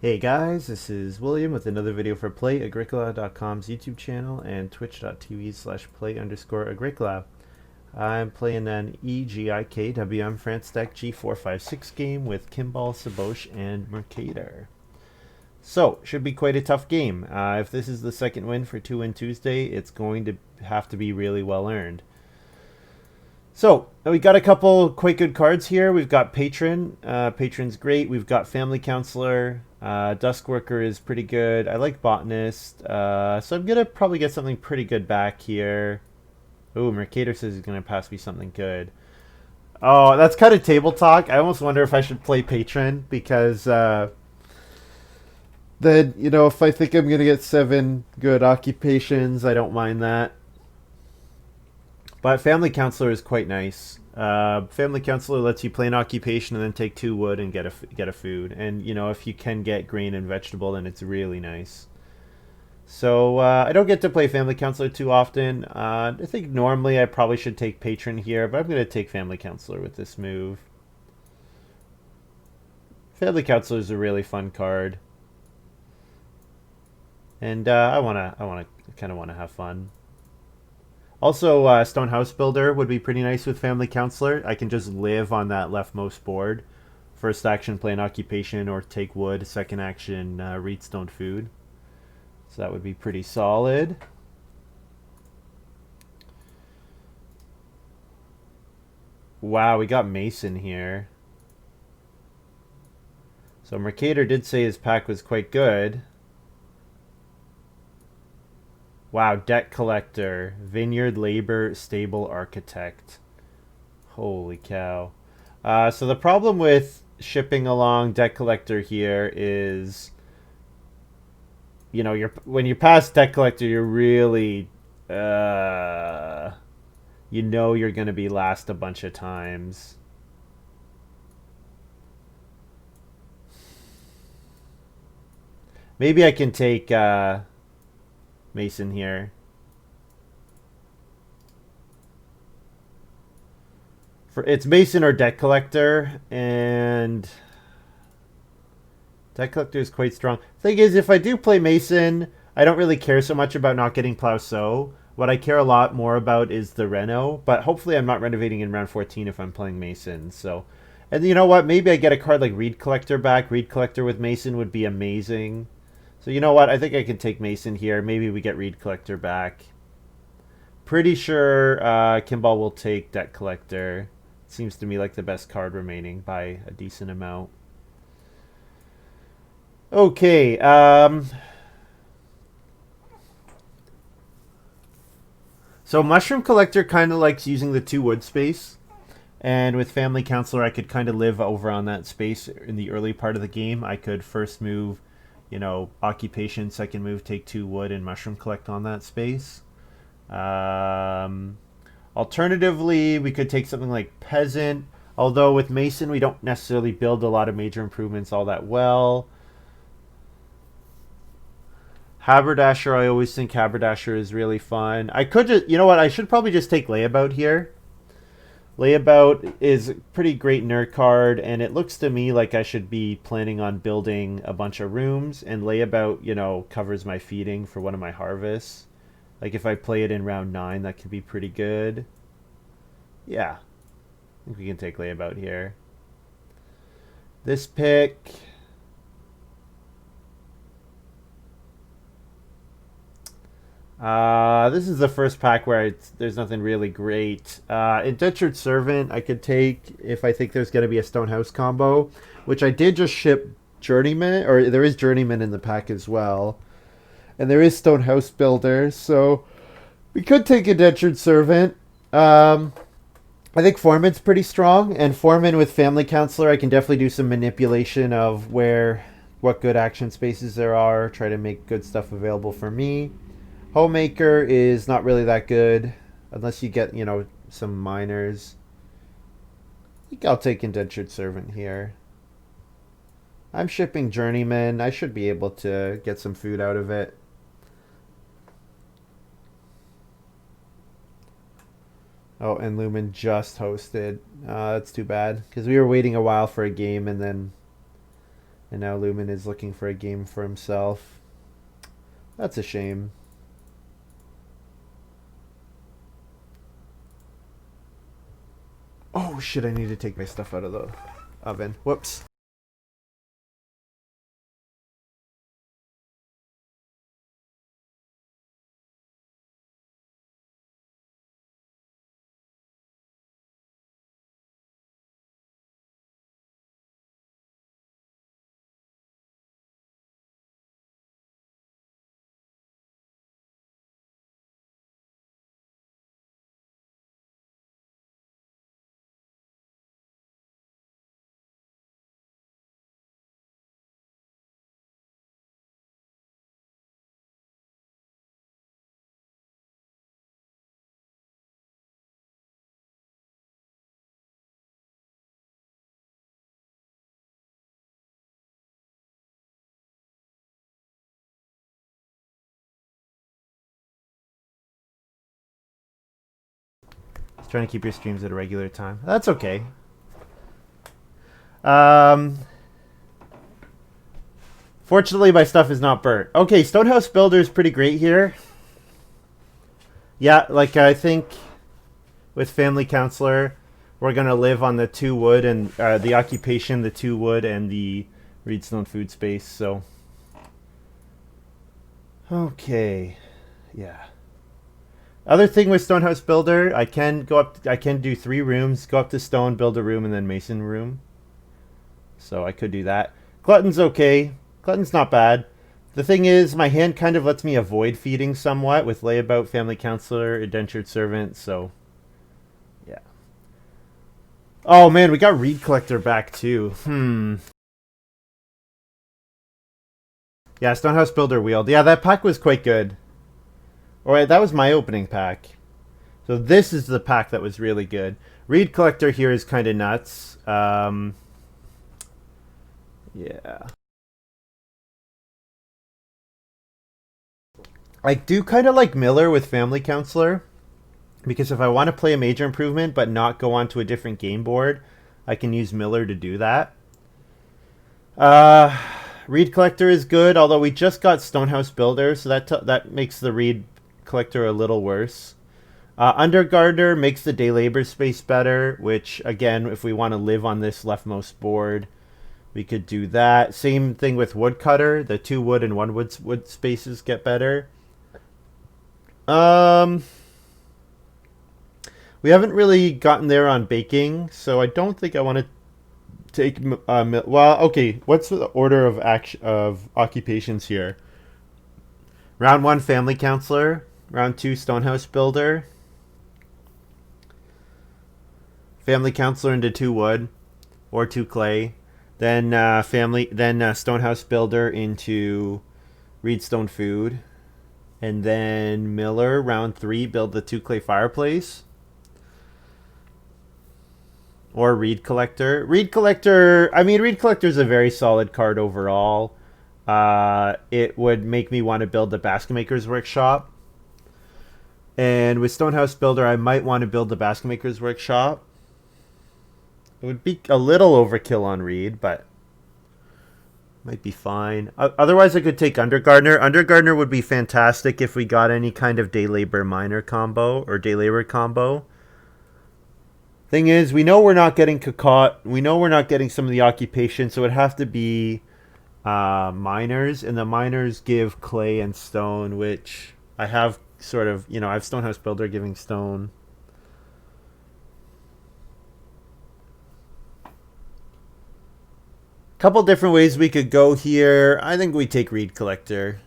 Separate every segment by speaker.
Speaker 1: Hey guys, this is William with another video for Play-agricola.com's YouTube channel and twitch.tv/play_agricola. I'm playing an EGIKWM France deck G456 game with Kimball, Sebosch, and Mercator. So, should be quite a tough game. If this is the second win for 2-Win Tuesday, it's going to have to be really well earned. So, we got a couple quite good cards here. We've got Patron. Patron's great. We've got Family Counselor. Dusk Worker is pretty good. I like Botanist. So I'm going to probably get something pretty good back here. Ooh, Mercator says he's going to pass me something good. Oh, that's kind of table talk. I almost wonder if I should play Patron because then, if I think I'm going to get 7 good occupations, I don't mind that. But Family Counselor is quite nice. Family Counselor lets you play an occupation and then take 2 wood and get a food. And, if you can get grain and vegetable, then it's really nice. So, I don't get to play Family Counselor too often. I think normally I probably should take Patron here, but I'm going to take Family Counselor with this move. Family Counselor is a really fun card. And I kind of want to have fun. Also, Stone House Builder would be pretty nice with Family Counselor. I can just live on that leftmost board. First action, play an occupation or take wood. Second action, read stone food. So that would be pretty solid. Wow, we got Mason here. So Mercator did say his pack was quite good. Wow, Debt Collector, Vineyard Labor, Stable Architect. Holy cow. So the problem with shipping along Debt Collector here is, when you pass Debt Collector, you're really, you're going to be last a bunch of times. Maybe I can take Mason here. It's Mason or Debt Collector, and Debt Collector is quite strong. Thing is, if I do play Mason, I don't really care so much about not getting Plow Sow. What I care a lot more about is the Reno, but hopefully I'm not renovating in round 14 if I'm playing Mason. So, and you know what? Maybe I get a card like Reed Collector back. Reed Collector with Mason would be amazing. So you know what? I think I can take Mason here. Maybe we get Reed Collector back. Pretty sure Kimball will take Debt Collector. Seems to me like the best card remaining by a decent amount. Okay. So Mushroom Collector kind of likes using the 2 wood space. And with Family Counselor, I could kind of live over on that space in the early part of the game. I could first move, occupation, second move, take 2 wood, and mushroom collect on that space. Alternatively, we could take something like Peasant. Although with Mason, we don't necessarily build a lot of major improvements all that well. Haberdasher, I always think Haberdasher is really fun. I could just, I should probably just take Layabout here. Layabout is a pretty great nerd card, and it looks to me like I should be planning on building a bunch of rooms, and Layabout, covers my feeding for one of my harvests. Like if I play it in round 9, that could be pretty good. Yeah, I think we can take Layabout here. This pick... this is the first pack where there's nothing really great. Indentured Servant I could take if I think there's going to be a Stonehouse combo, which I did just ship Journeyman, or there is Journeyman in the pack as well. And there is Stonehouse Builder, so we could take Indentured Servant. I think Foreman's pretty strong, and Foreman with Family Counselor, I can definitely do some manipulation of what good action spaces there are, try to make good stuff available for me. Homemaker is not really that good unless you get, some miners. I think I'll take Indentured Servant here. I'm shipping Journeyman. I should be able to get some food out of it. Oh, and Lumen just hosted. That's too bad because we were waiting a while for a game, and then And now Lumen is looking for a game for himself. That's a shame. Oh shit, I need to take my stuff out of the oven. Whoops. Just trying to keep your streams at a regular time. That's okay. Fortunately, my stuff is not burnt. Okay, Stonehouse Builder is pretty great here. Yeah, like I think with Family Counselor, we're going to live on the 2 wood and the occupation, the 2 wood, and the Reedstone food space. So, okay, yeah. Other thing with Stonehouse Builder, I can go up. I can do 3 rooms, go up to stone, build a room, and then mason room. So I could do that. Glutton's okay. Glutton's not bad. The thing is, my hand kind of lets me avoid feeding somewhat with Layabout, Family Counselor, Indentured Servant. So, yeah. Oh man, we got Reed Collector back too. Yeah, Stonehouse Builder wheeled. Yeah, that pack was quite good. Alright, that was my opening pack. So this is the pack that was really good. Reed Collector here is kind of nuts. Yeah. I do kind of like Miller with Family Counselor. Because if I want to play a major improvement but not go onto a different game board, I can use Miller to do that. Reed Collector is good, although we just got Stonehouse Builder, so that makes the Reed Collector a little worse. Undergardener makes the day labor space better, which, again, if we want to live on this leftmost board, we could do that. Same thing with Woodcutter. The 2 wood and 1 wood spaces get better. We haven't really gotten there on baking, so I don't think I want to take... well, okay, what's the order of occupations here? Round 1, Family Counselor. Round 2, Stonehouse Builder. Family Counselor into 2 wood or 2 clay. Then Stonehouse Builder into Reedstone Food. And then Miller, round 3, build the 2 clay fireplace. Or Reed Collector. Reed Collector is a very solid card overall. It would make me want to build the Basket Maker's Workshop. And with Stonehouse Builder, I might want to build the Basket Maker's Workshop. It would be a little overkill on Reed, but might be fine. Otherwise, I could take Undergardener. Undergardener would be fantastic if we got any kind of Day Labor Miner combo or Day Labor combo. Thing is, we know we're not getting Cacot. We know we're not getting some of the occupation, so it would have to be miners, and the miners give clay and stone, which I have sort of, I have Stonehouse Builder giving stone. Couple different ways we could go here. I think we take Reed Collector.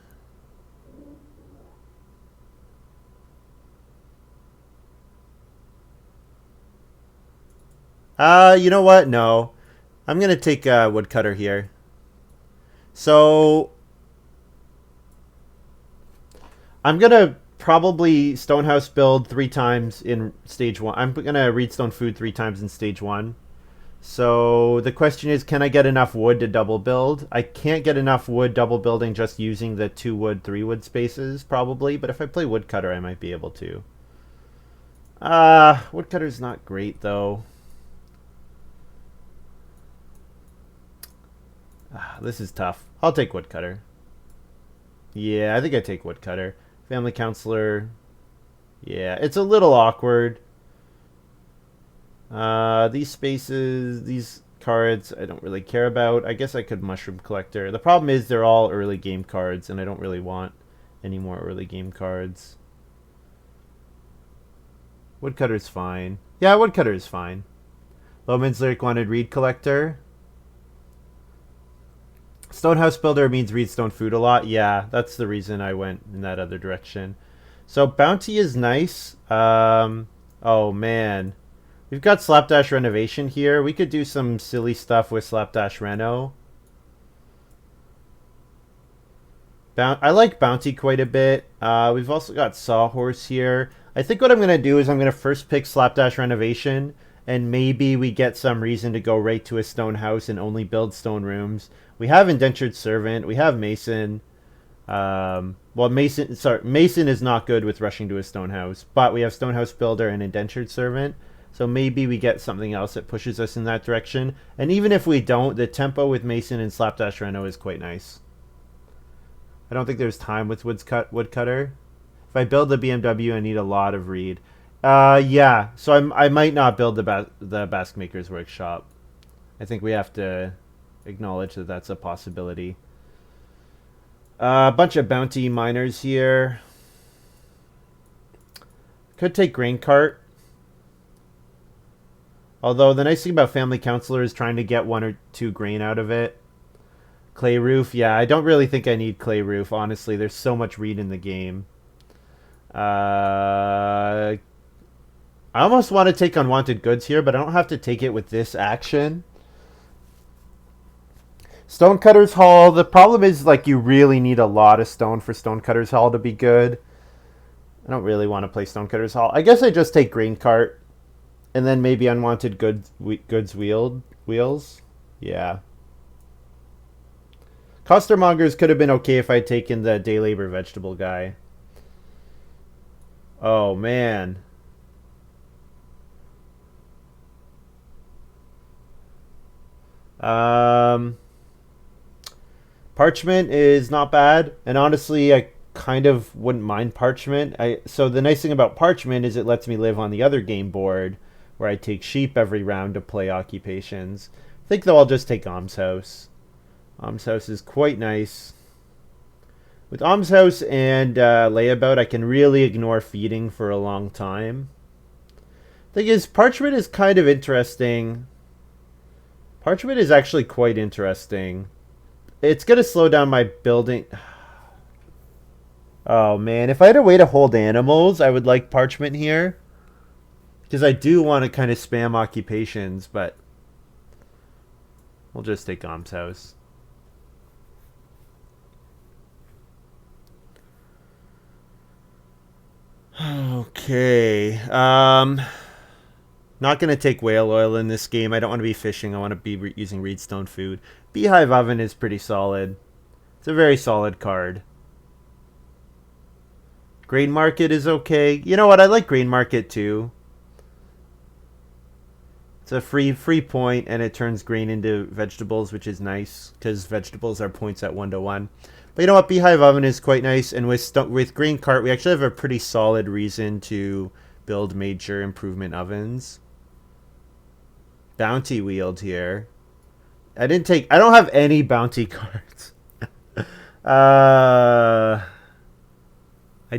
Speaker 1: You know what? No. I'm going to take Woodcutter here. So I'm going to probably Stonehouse build 3 times in stage 1. I'm going to Reedstone Food 3 times in stage 1. So the question is, can I get enough wood to double build? I can't get enough wood double building just using the 2 wood, 3 wood spaces, probably. But if I play Woodcutter, I might be able to. Woodcutter's not great, though. This is tough. I'll take woodcutter. Yeah, I think I take woodcutter. Family counselor. Yeah, it's a little awkward. These spaces, these cards, I don't really care about. I guess I could mushroom collector. The problem is they're all early game cards, and I don't really want any more early game cards. Woodcutter's fine. Yeah, woodcutter is fine. Loman's Lyric wanted reed collector. Stonehouse builder means reed stone food a lot. Yeah, that's the reason I went in that other direction. So bounty is nice. Oh man. We've got Slapdash Renovation here. We could do some silly stuff with Slapdash Reno. I like Bounty quite a bit. We've also got Sawhorse here. I think what I'm going to do is I'm going to first pick Slapdash Renovation, and maybe we get some reason to go right to a stone house and only build stone rooms. We have Indentured Servant. We have Mason. Well, Mason is not good with rushing to a stone house, but we have Stonehouse Builder and Indentured Servant. So maybe we get something else that pushes us in that direction. And even if we don't, the tempo with Mason and Slapdash Reno is quite nice. I don't think there's time with woodcutter. If I build the BMW, I need a lot of reed. Yeah, so I might not build the Basque Maker's Workshop. I think we have to acknowledge that that's a possibility. A bunch of bounty miners here. Could take grain cart. Although the nice thing about Family Counselor is trying to get 1 or 2 grain out of it. Clay Roof, yeah, I don't really think I need Clay Roof, honestly. There's so much reed in the game. I almost want to take Unwanted Goods here, but I don't have to take it with this action. Stonecutter's Hall, the problem is like you really need a lot of stone for Stonecutter's Hall to be good. I don't really want to play Stonecutter's Hall. I guess I just take Grain Cart. And then maybe Unwanted Goods Wheels. Yeah. Costermongers could have been okay if I'd taken the day labor vegetable guy. Oh, man. Parchment is not bad. And honestly, I kind of wouldn't mind Parchment. So the nice thing about Parchment is it lets me live on the other game board, where I take sheep every round to play occupations. I think, though, I'll just take Almshouse. Almshouse is quite nice. With Almshouse and Layabout, I can really ignore feeding for a long time. Thing is, Parchment is kind of interesting. Parchment is actually quite interesting. It's going to slow down my building. Oh, man. If I had a way to hold animals, I would like Parchment here. Because I do want to kind of spam occupations, but we'll just take Almshouse. Okay. Not going to take whale oil in this game. I don't want to be fishing. I want to be using Reedstone food. Beehive Oven is pretty solid. It's a very solid card. Grain Market is okay. You know what? I like Grain Market too. It's a free point, and it turns grain into vegetables, which is nice, because vegetables are points at 1-to-1. But you know what? Beehive Oven is quite nice, and with Grain Cart, we actually have a pretty solid reason to build major improvement ovens. Bounty Wield here. I don't have any bounty cards. I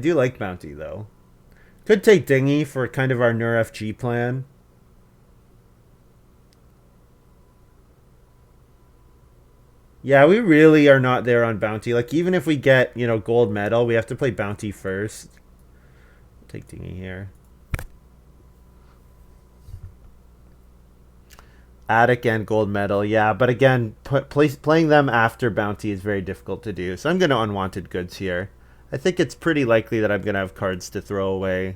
Speaker 1: do like Bounty, though. Could take Dinghy for kind of our NUR-FG plan. Yeah, we really are not there on Bounty. Like, even if we get, gold medal, we have to play Bounty first. I'll take Dinghy here. Attic and gold medal, yeah. But again, playing them after Bounty is very difficult to do. So I'm going to Unwanted Goods here. I think it's pretty likely that I'm going to have cards to throw away.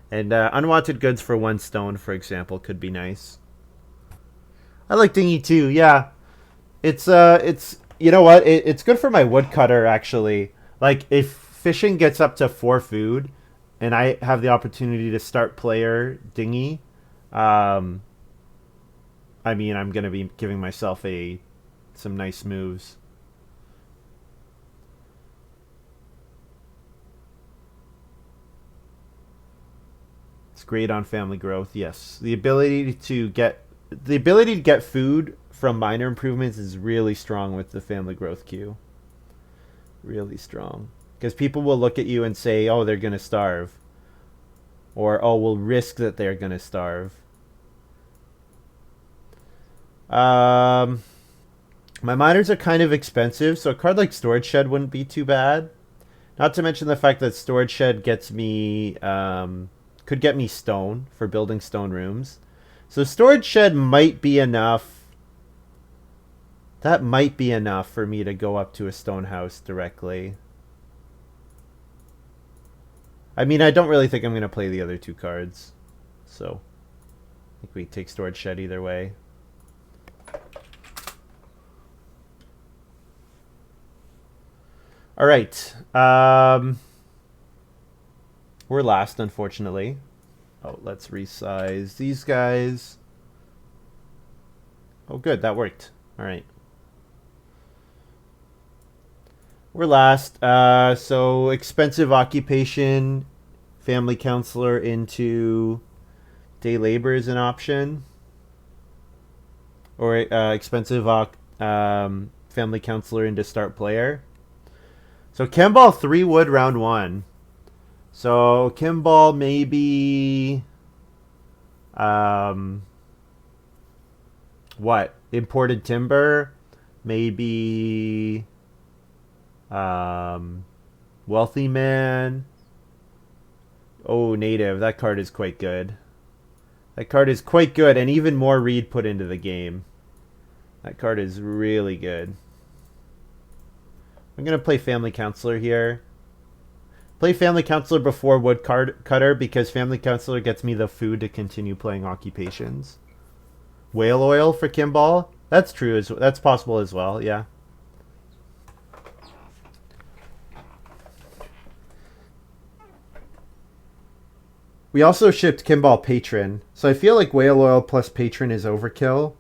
Speaker 1: And Unwanted Goods for 1 stone, for example, could be nice. I like Dinghy too, yeah. It's you know what? It's good for my woodcutter, actually. Like, if fishing gets up to 4 food, and I have the opportunity to start player Dinghy, I mean, I'm going to be giving myself a some nice moves. It's great on family growth. Yes, the ability to get food from minor improvements is really strong with the family growth queue. Really strong. Because people will look at you and say, oh, they're going to starve. Or, oh, we'll risk that they're going to starve. My miners are kind of expensive, so a card like Storage Shed wouldn't be too bad. Not to mention the fact that Storage Shed gets me, could get me stone for building stone rooms. So Storage Shed might be enough. That might be enough for me to go up to a stone house directly. I mean, I don't really think I'm going to play the other two cards. So, I think we take Storage Shed either way. All right. We're last, unfortunately. Oh, let's resize these guys. Oh, good. That worked. All right. We're last. So expensive occupation, family counselor into day labor is an option. Or expensive family counselor into start player. So Kimball 3 wood round 1. So Kimball maybe what? Imported timber, maybe wealthy man. Oh, native. That card is quite good. That card is quite good, and even more Reed put into the game. That card is really good. I'm going to play Family Counselor here. Play Family Counselor before Woodcutter because Family Counselor gets me the food to continue playing occupations. Whale Oil for Kimball. That's true. That's possible as well, yeah. We also shipped Kimball Patron. So I feel like Whale Oil plus Patron is overkill.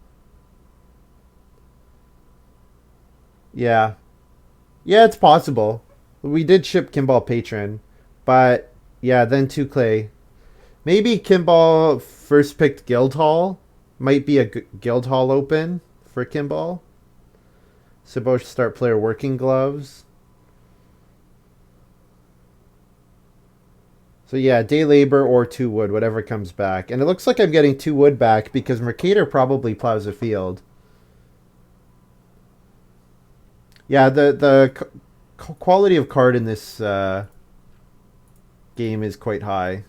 Speaker 1: Yeah. Yeah, it's possible. We did ship Kimball Patron. But, yeah, then 2 clay. Maybe Kimball first picked Guildhall. Might be a Guildhall open for Kimball. Sebosch start player working gloves. So, yeah, day labor or 2 wood, whatever comes back. And it looks like I'm getting 2 wood back because Mercator probably plows a field. Yeah, the quality of card in this game is quite high.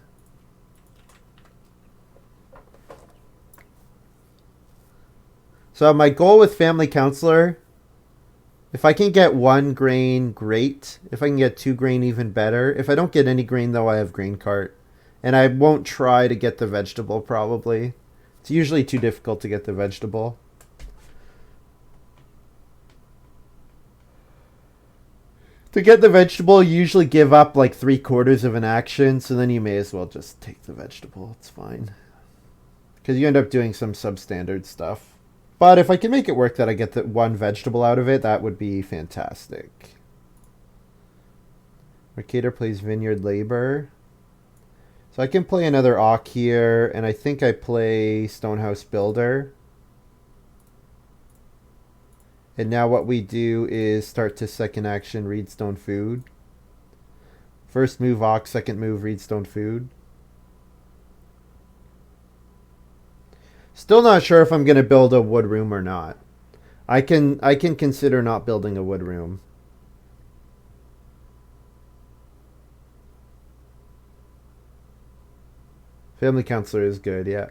Speaker 1: So my goal with Family Counselor, if I can get 1 grain, great. If I can get 2 grain, even better. If I don't get any grain, though, I have grain cart. And I won't try to get the vegetable, probably. It's usually too difficult to get the vegetable. To get the vegetable, you usually give up like 3/4 of an action, so then you may as well just take the vegetable. It's fine. Because you end up doing some substandard stuff. But if I can make it work that I get the 1 vegetable out of it, that would be fantastic. Mercator plays Vineyard Labor. So I can play another Auk here, and I think I play Stonehouse Builder. And now what we do is start to second action, read Stone Food. First move Auk, second move read Stone Food. Still not sure if I'm going to build a wood room or not. I can consider not building a wood room. Family Counselor is good, yeah.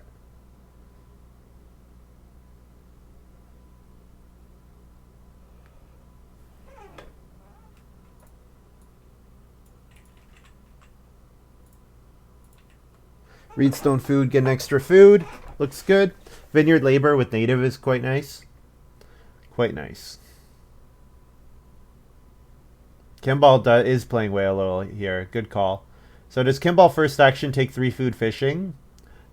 Speaker 1: Reedstone Food, get an extra food. Looks good. Vineyard Labor with native is quite nice. Quite nice. Kimball is playing Whale Oil here. Good call. So does Kimball first action take 3 food fishing?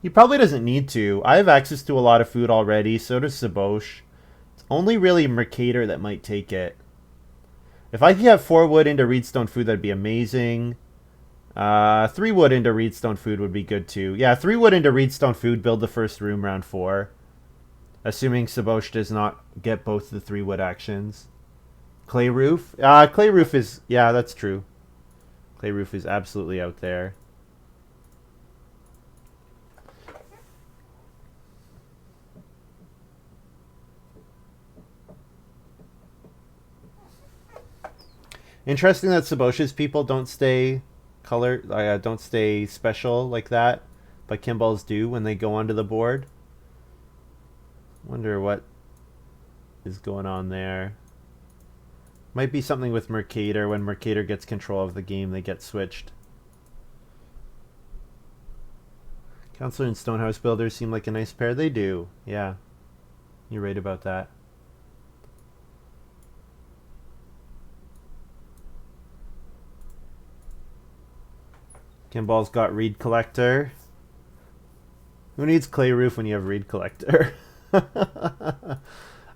Speaker 1: He probably doesn't need to. I have access to a lot of food already. So does Sebosch. Only really mercator that might take it. If I could get 4 wood into reedstone food, that'd be amazing. 3 wood into reedstone food would be good too. Yeah, 3 wood into reedstone food, build the first room round 4. Assuming Sebosch does not get both the 3 wood actions. Clay roof? Clay roof is... Yeah, that's true. Clay roof is absolutely out there. Interesting that Sebosch's people don't stay don't stay special like that, but Kimball's do when they go onto the board. Wonder what is going on there. Might be something with Mercator. When Mercator gets control of the game, they get switched. Counselor and Stonehouse Builders seem like a nice pair. They do. Yeah. You're right about that. Kimball's got Reed Collector. Who needs Clay Roof when you have Reed Collector? I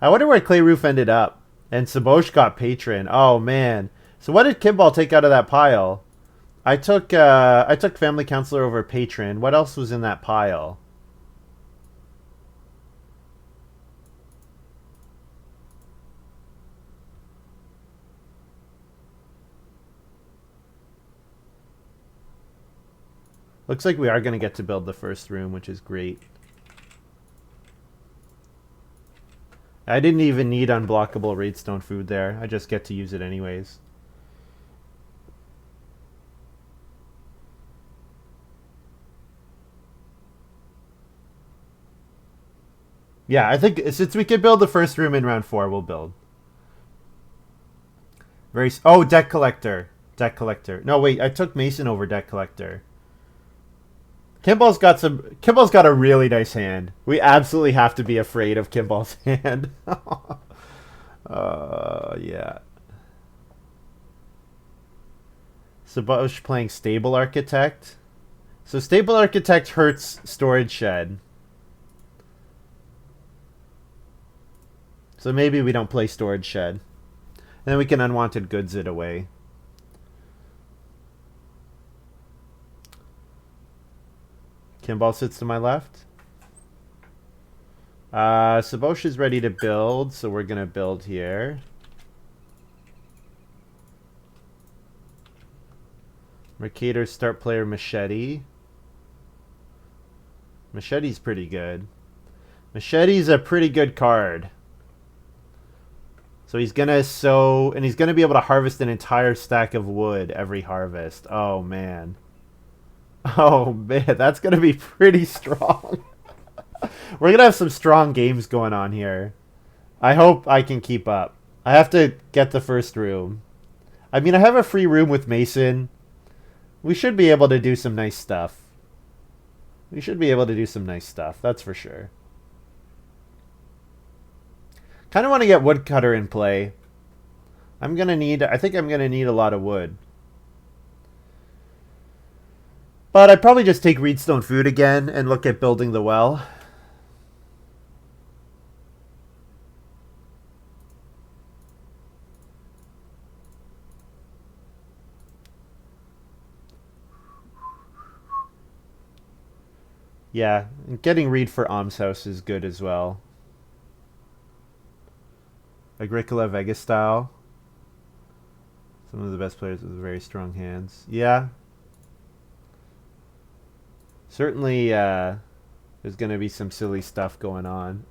Speaker 1: wonder where Clay Roof ended up. And Sebosch got Patron. Oh man. So what did Kimball take out of that pile? I took Family Counselor over Patron. What else was in that pile? Looks like we are going to get to build the first room, which is great. I didn't even need unblockable redstone food there. I just get to use it anyways. Yeah, I think since we could build the first room in round 4, we'll build. Oh, deck collector. Deck collector. No, wait, I took Mason over deck collector. Kimball's got a really nice hand. We absolutely have to be afraid of Kimball's hand. Yeah. Sebosch playing Stable Architect. So Stable Architect hurts Storage Shed. So maybe we don't play Storage Shed. And then we can Unwanted Goods it away. Kimball sits to my left. Sebosch is ready to build, so we're going to build here. Mercator start player Machete. Machete's pretty good. Machete's a pretty good card. So he's going to sow, and he's going to be able to harvest an entire stack of wood every harvest. Oh, man. Oh, man, that's going to be pretty strong. We're going to have some strong games going on here. I hope I can keep up. I have to get the first room. I mean, I have a free room with Mason. We should be able to do some nice stuff. That's for sure. Kind of want to get Woodcutter in play. I think I'm going to need a lot of wood. But I'd probably just take Reedstone Food again and look at building the well. Yeah, getting Reed for Almshouse is good as well. Agricola Vega style. Some of the best players with very strong hands. Yeah. Certainly, there's going to be some silly stuff going on.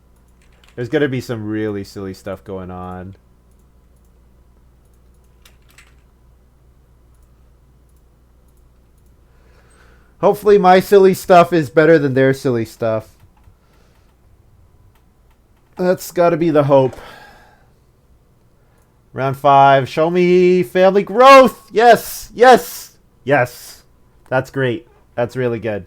Speaker 1: There's going to be some really silly stuff going on. Hopefully my silly stuff is better than their silly stuff. That's got to be the hope. Round 5. Show me family growth. Yes. Yes. Yes. That's great. That's really good.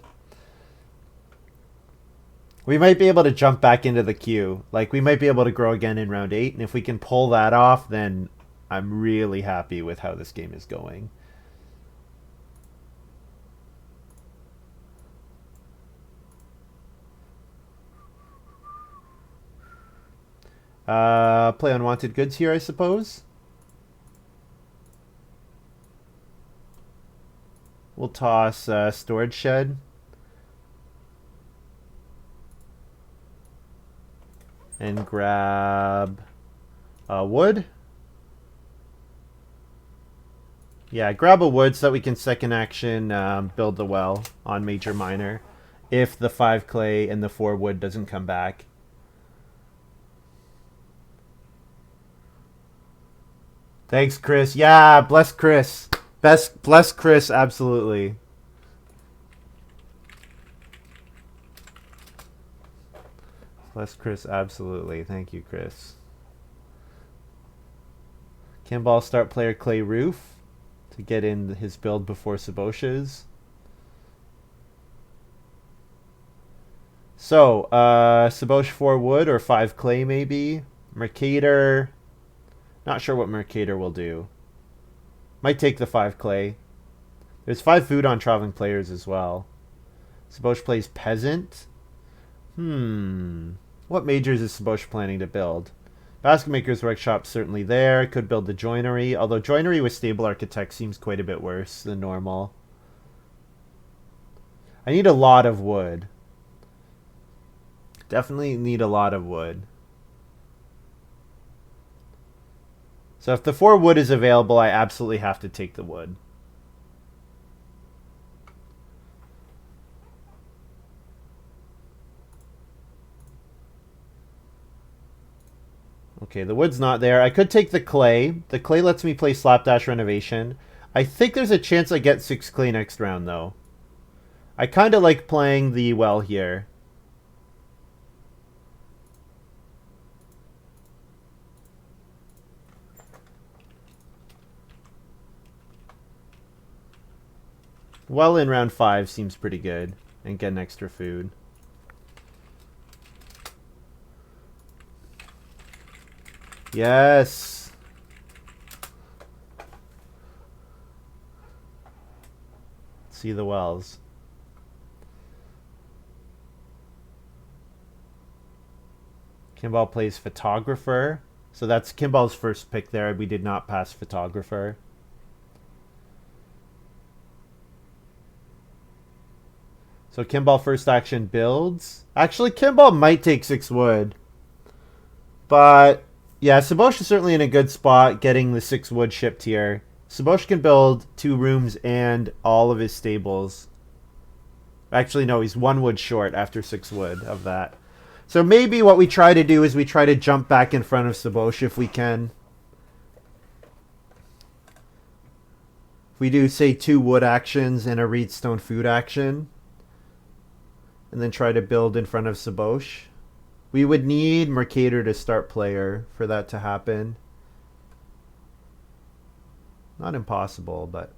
Speaker 1: We might be able to jump back into the queue. Like, we might be able to grow again in round 8. And if we can pull that off, then I'm really happy with how this game is going. Play unwanted goods here, I suppose. We'll toss storage shed. And grab wood. Yeah, grab a wood so that we can second action build the well on major minor if the 5 clay and the 4 wood doesn't come back. Thanks, Chris. Yeah, bless Chris. Bless Chris, absolutely. Bless Chris, absolutely. Thank you, Chris. Kimball start player clay roof to get in his build before Sebosch's. So, Sebosch 4 wood or 5 clay maybe. Mercator. Not sure what Mercator will do. Might take the 5 clay. There's 5 food on traveling players as well. Sebosch plays peasant. What majors is Sebosch planning to build? Basket Maker's Workshop certainly there. Could build the joinery. Although joinery with stable architect seems quite a bit worse than normal. I need a lot of wood. Definitely need a lot of wood. So if the 4 wood is available, I absolutely have to take the wood. Okay, the wood's not there. I could take the clay. The clay lets me play Slapdash Renovation. I think there's a chance I get 6 clay next round, though. I kind of like playing the well here. Well in round 5 seems pretty good. And get an extra food. Yes. See the wells. Kimball plays photographer. So that's Kimball's first pick there. We did not pass photographer. So Kimball first action builds. Actually, Kimball might take 6 wood. But yeah, Sebosch is certainly in a good spot getting the 6 wood shipped here. Sebosch can build 2 rooms and all of his stables. Actually, no, he's 1 wood short after 6 wood of that. So maybe what we try to do is we try to jump back in front of Sebosch if we can. We do, say, 2 wood actions and a reedstone food action. And then try to build in front of Sebosch. We would need Mercator to start player for that to happen. Not impossible, but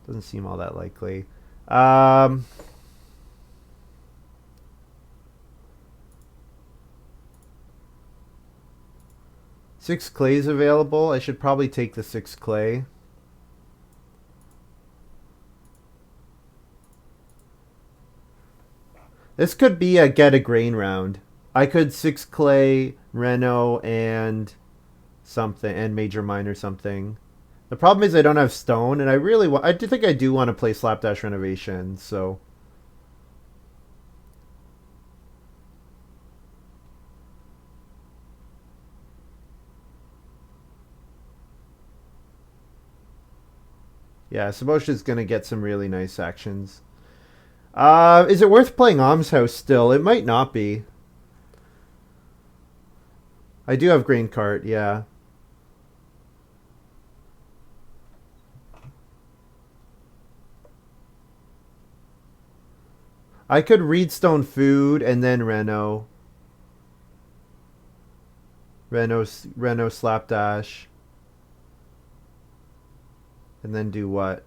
Speaker 1: doesn't seem all that likely. 6 clays available. I should probably take the 6 clay. This could be a get a grain round. I could 6 clay, Reno, and something, and major minor something. The problem is I don't have stone, and I do think I do want to play Slapdash Renovation, so. Yeah, Sebosch is going to get some really nice actions. Is it worth playing Alms House still? It might not be. I do have Grain Cart, yeah. I could Reedstone Food and then Reno. Reno Slapdash. And then do what?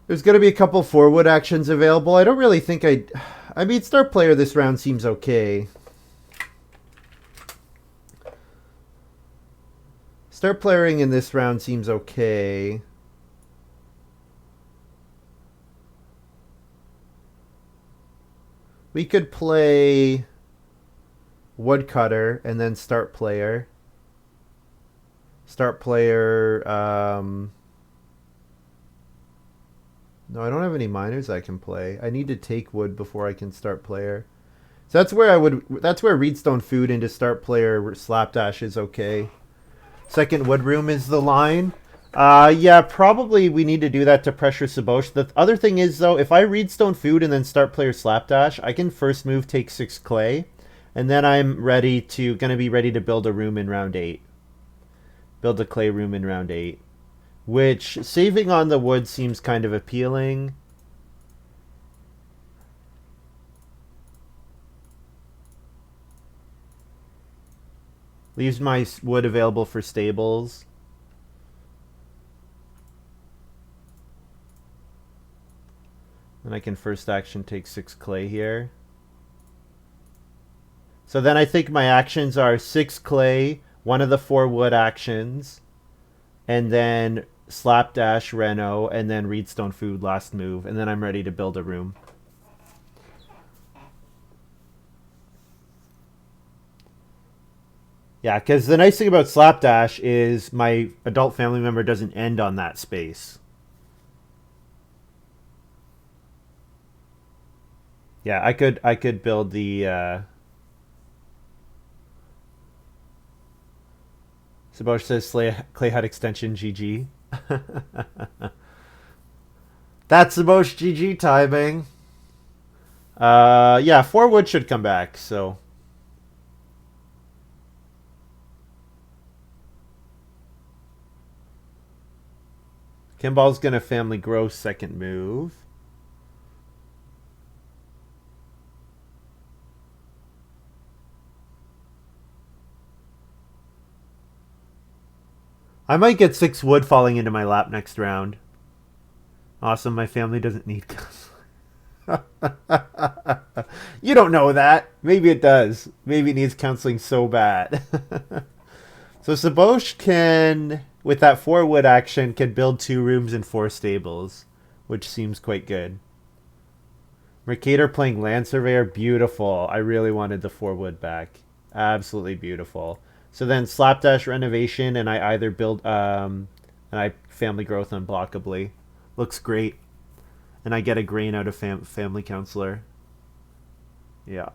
Speaker 1: There's going to be a couple 4 wood actions available. I don't really think I mean, start player this round seems okay. Start playing in this round seems okay. We could play woodcutter and then start player. Start player. No, I don't have any miners I can play. I need to take wood before I can start player. So that's where I would. That's where Reedstone Food into start player slapdash is okay. Second wood room is the line. Yeah, probably we need to do that to pressure Sebosch. The other thing is though, if I Reedstone Food and then start player slapdash, I can first move take 6 clay, and then I'm gonna be ready to build a room in round 8. Build a clay room in round 8, which saving on the wood seems kind of appealing. Leaves my wood available for stables. And I can first action take 6 clay here. So then I think my actions are 6 clay, one of the 4 wood actions, and then slapdash Reno, and then Reedstone Food last move, and then I'm ready to build a room. Yeah, because the nice thing about slapdash is my adult family member doesn't end on that space. Yeah, I could build the Sebosch says Clay Hut extension GG. That's Sebosch GG timing. Yeah, 4 wood should come back, so Kimball's gonna family grow second move. I might get 6 wood falling into my lap next round. Awesome, my family doesn't need You don't know that. Maybe it does. Maybe it needs counseling so bad. So Sebosch can, with that 4 wood action, can build 2 rooms and 4 stables, which seems quite good. Mercator playing Land Surveyor, beautiful. I really wanted the 4 wood back. Absolutely beautiful. So then slapdash renovation, and I either build and I family growth unblockably. Looks great. And I get a grain out of family counselor. Yeah.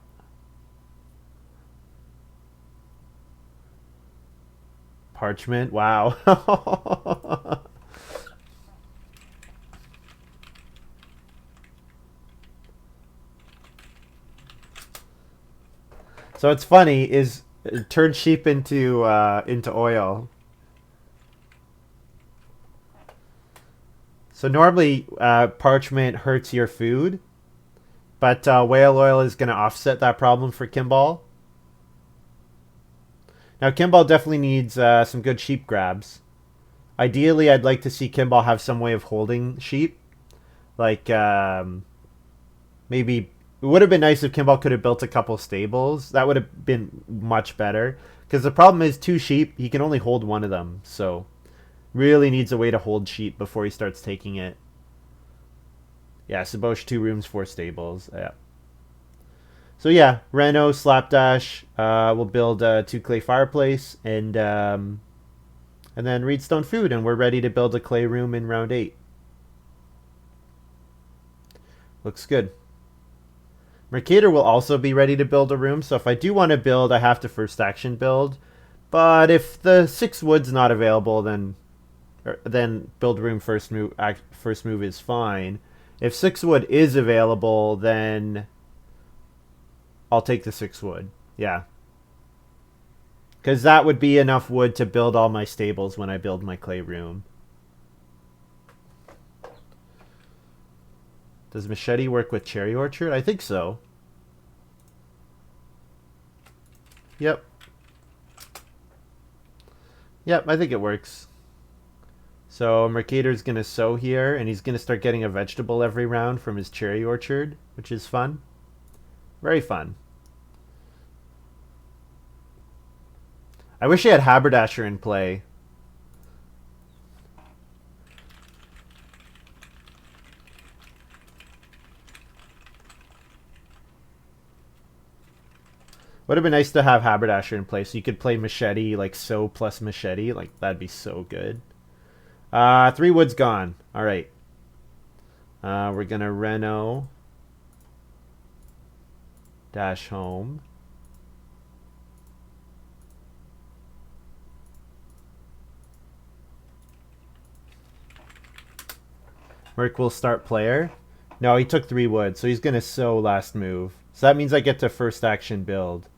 Speaker 1: Parchment. Wow. So it's funny is turn sheep into oil. So normally parchment hurts your food, but whale oil is going to offset that problem for Kimball. Now Kimball definitely needs some good sheep grabs. Ideally, I'd like to see Kimball have some way of holding sheep. Like maybe it would have been nice if Kimball could have built a couple stables. That would have been much better. Because the problem is 2 sheep, he can only hold one of them. So really needs a way to hold sheep before he starts taking it. Yeah, Sebosch 2 rooms, 4 stables. Yeah. So yeah, Reno, Slapdash. We'll build a 2 clay fireplace and then Reedstone Food, and we're ready to build a clay room in round 8. Looks good. Mercator will also be ready to build a room, so if I do want to build, I have to first action build. But if the 6 wood's not available, then build room first move is fine. If 6 wood is available, then I'll take the 6 wood. Yeah. Because that would be enough wood to build all my stables when I build my clay room. Does machete work with cherry orchard? I think so. Yep. Yep, I think it works. So Mercator's going to sow here, and he's going to start getting a vegetable every round from his cherry orchard, which is fun. Very fun. I wish he had Haberdasher in play. Would have been nice to have Haberdasher in place. So you could play Machete, like so plus Machete. Like, that'd be so good. 3 wood's gone. All right. We're going to Reno. Dash home. Merc will start player. No, he took 3 wood, so he's going to sow last move. So that means I get to first action build.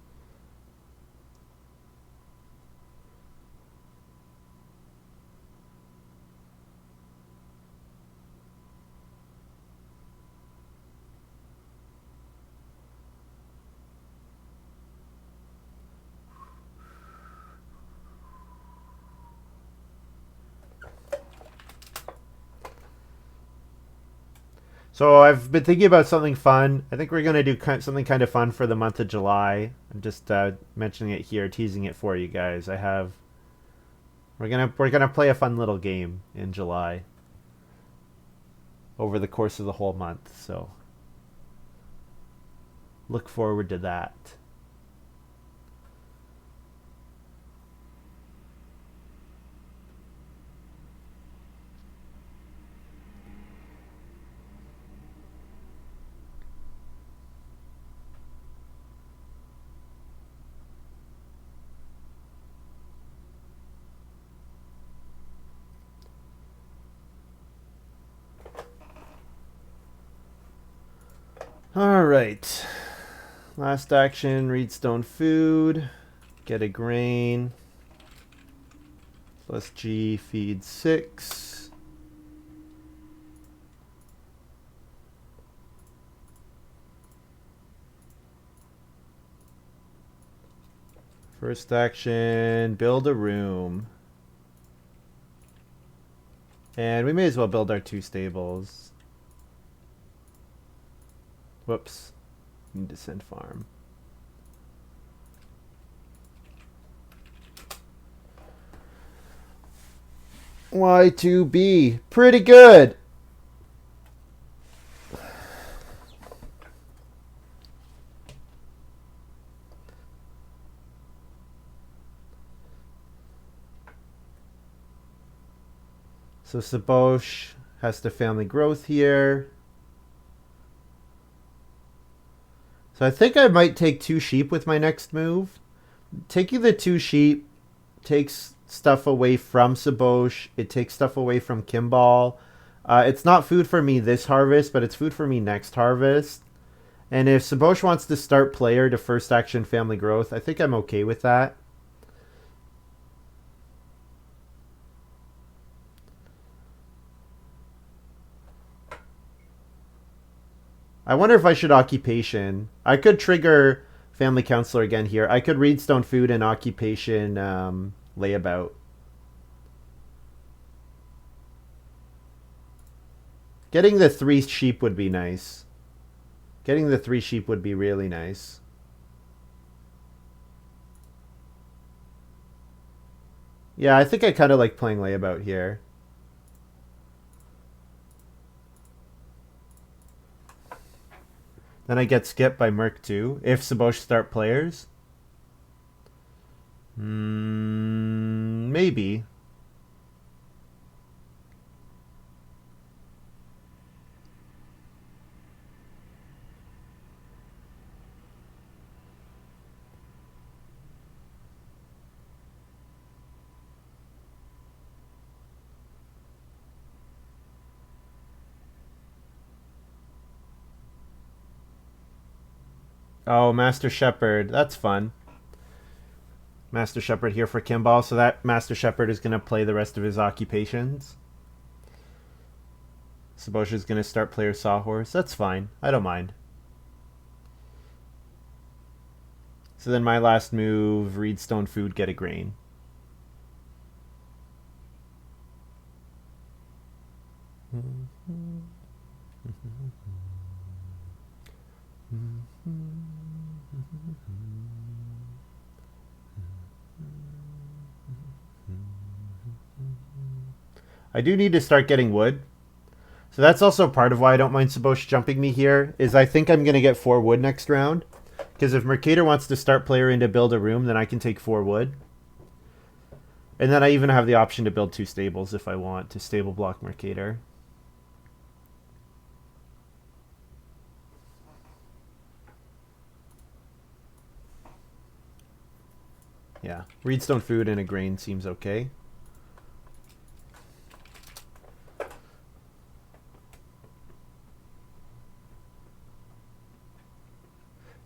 Speaker 1: So I've been thinking about something fun. I think we're going to do something kind of fun for the month of July. I'm just mentioning it here, teasing it for you guys. We're gonna play a fun little game in July over the course of the whole month. So look forward to that. All right. Last action, read stone food, get a grain, plus G, feed 6. First action, build a room. And we may as well build our 2 stables. Whoops. Need to send farm. Y2B. Pretty good. So Sebosch has to family growth here. So I think I might take 2 sheep with my next move. Taking the 2 sheep takes stuff away from Sebosch. It takes stuff away from Kimball. It's not food for me this harvest, but it's food for me next harvest. And if Sebosch wants to start player to first action family growth, I think I'm okay with that. I wonder if I should occupation. I could trigger family counselor again here. I could read stone food and occupation layabout. Getting the 3 sheep would be nice. Getting the 3 sheep would be really nice. Yeah, I think I kind of like playing layabout here. Then I get skipped by Merc 2 if Sebosch start players. Maybe. Oh, Master Shepherd. That's fun. Master Shepherd here for Kimball. So that Master Shepherd is going to play the rest of his occupations. Sebosch is going to start player Sawhorse. That's fine. I don't mind. So then my last move, read stone food, get a grain. I do need to start getting wood. So that's also part of why I don't mind Sebosch jumping me here, is I think I'm going to get 4 wood next round. Because if Mercator wants to start player in to build a room, then I can take 4 wood. And then I even have the option to build 2 stables if I want to stable block Mercator. Yeah, Reedstone food and a grain seems okay.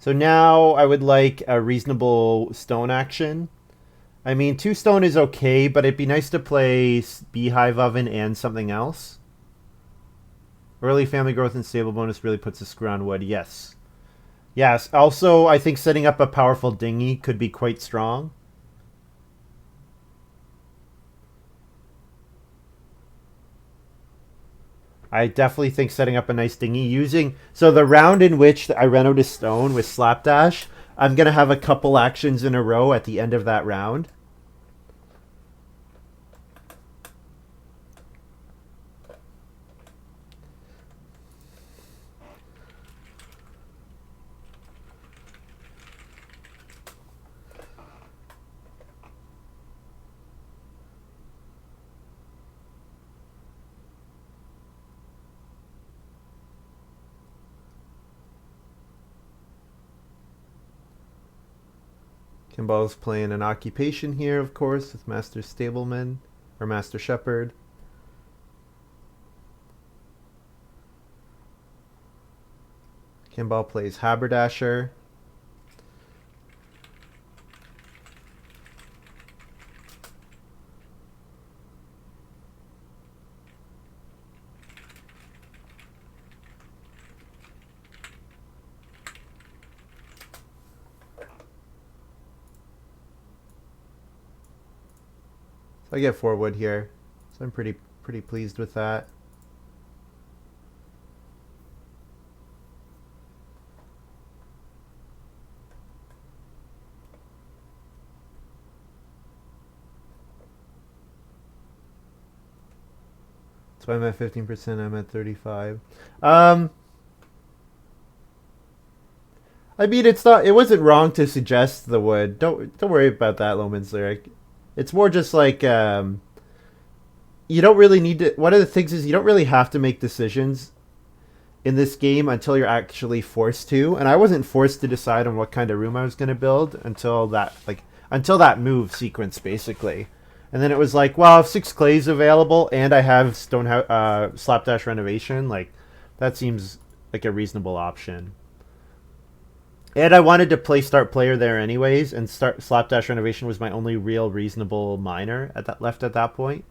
Speaker 1: So now I would like a reasonable stone action. I mean, 2 stone is okay, but it'd be nice to play Beehive Oven and something else. Early family growth and stable bonus really puts a screw on wood. Yes. Yes. Also, I think setting up a powerful dinghy could be quite strong. I definitely think setting up a nice dinghy using... So the round in which I ran out of stone with Slapdash, I'm going to have a couple actions in a row at the end of that round. Kimball's playing an occupation here, of course, with Master Stableman, or Master Shepherd. Kimball plays Haberdasher. So I get 4 wood here. So I'm pretty pleased with that. So I'm at 15%, I'm at 35. I mean, it wasn't wrong to suggest the wood. Don't worry about that, Loman's Lyric. It's more just like, you don't really need to... One of the things is you don't really have to make decisions in this game until you're actually forced to. And I wasn't forced to decide on what kind of room I was going to build until that move sequence, basically. And then it was like, well, if 6 clay's available and I have Slapdash Renovation, like, that seems like a reasonable option. And I wanted to play start player there anyways, and Slapdash Renovation was my only real reasonable miner left at that point.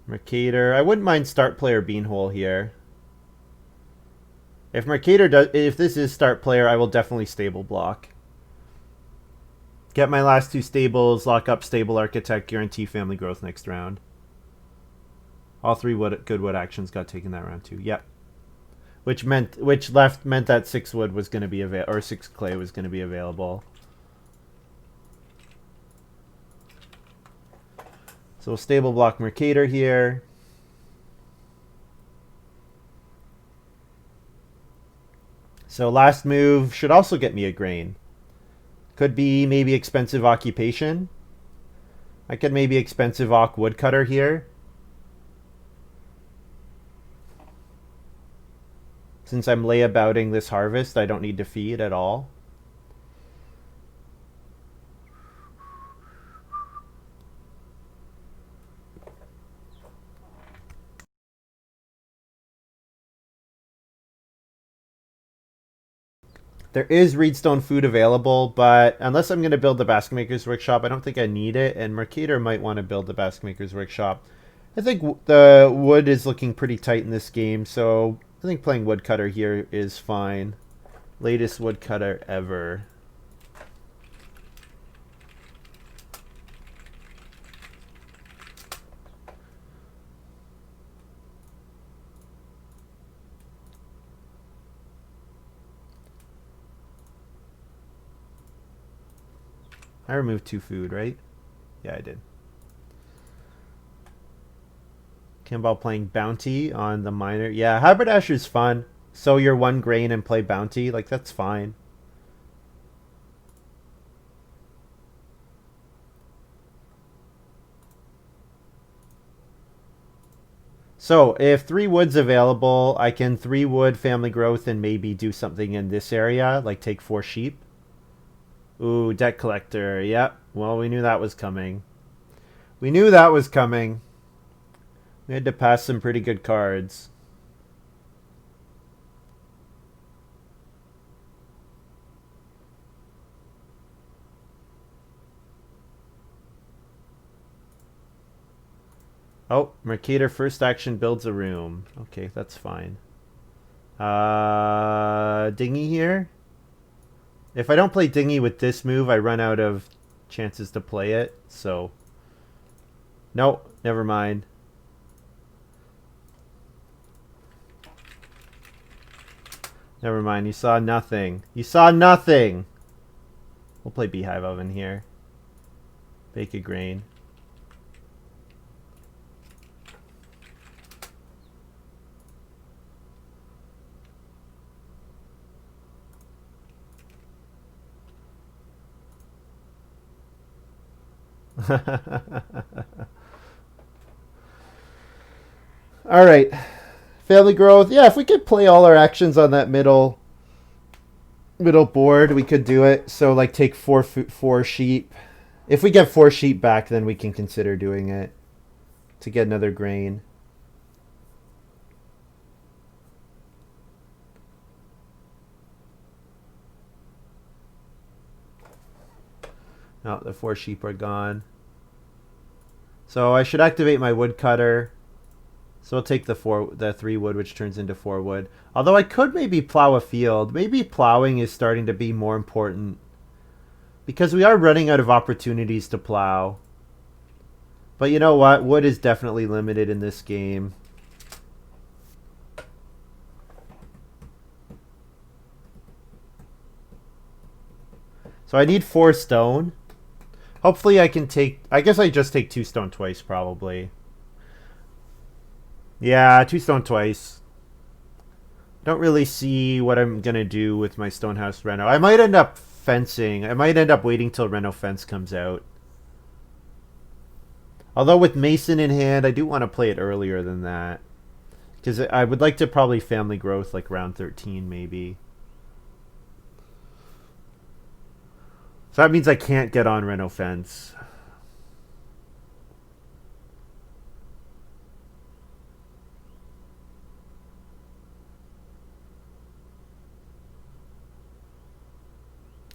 Speaker 1: Mercator. I wouldn't mind start player Beanhole here. If this is start player, I will definitely stable block. Get my last 2 stables, lock up Stable Architect, guarantee family growth next round. All 3 good wood actions got taken that round too. Yep. Which meant that 6 wood was going to be available, or 6 clay was going to be available. So we'll stable block Mercator here. So last move should also get me a grain. Could be maybe expensive occupation. I could maybe expensive woodcutter here. Since I'm layabouting this harvest, I don't need to feed at all. There is Reedstone food available, but unless I'm going to build the Basket Maker's Workshop, I don't think I need it, and Mercator might want to build the Basket Maker's Workshop. I think the wood is looking pretty tight in this game, so I think playing Woodcutter here is fine. Latest Woodcutter ever. I removed 2 food, right? Yeah, I did. Kimball playing Bounty on the miner. Yeah, Haberdasher's fun. Sow your 1 grain and play Bounty. Like, that's fine. So, if 3 wood's available, I can 3 wood family growth and maybe do something in this area, like take 4 sheep. Ooh, debt collector. Yep. Well, we knew that was coming. We knew that was coming. We had to pass some pretty good cards. Oh, mercator first action builds a room. Okay, that's fine. Dinghy here. If I don't play Dinghy with this move, I run out of chances to play it. So, no, never mind. Never mind. You saw nothing. You saw nothing. We'll play Beehive Oven here. Bake a grain. All right. Family growth. Yeah, if we could play all our actions on that middle board, we could do it. So like take 4 sheep. If we get 4 sheep back, then we can consider doing it to get another grain. No, the 4 sheep are gone. So I should activate my woodcutter. So I'll take the 3 wood, which turns into 4 wood. Although I could maybe plow a field. Maybe plowing is starting to be more important. Because we are running out of opportunities to plow. But you know what? Wood is definitely limited in this game. So I need 4 stone. Hopefully I can take... I guess I just take 2 stone twice, probably. Yeah, 2 stone twice. Don't really see what I'm going to do with my Stonehouse Reno. I might end up fencing. I might end up waiting till Reno Fence comes out. Although with Mason in hand, I do want to play it earlier than that. Because I would like to probably family growth like round 13 maybe. So that means I can't get on Reno Fence.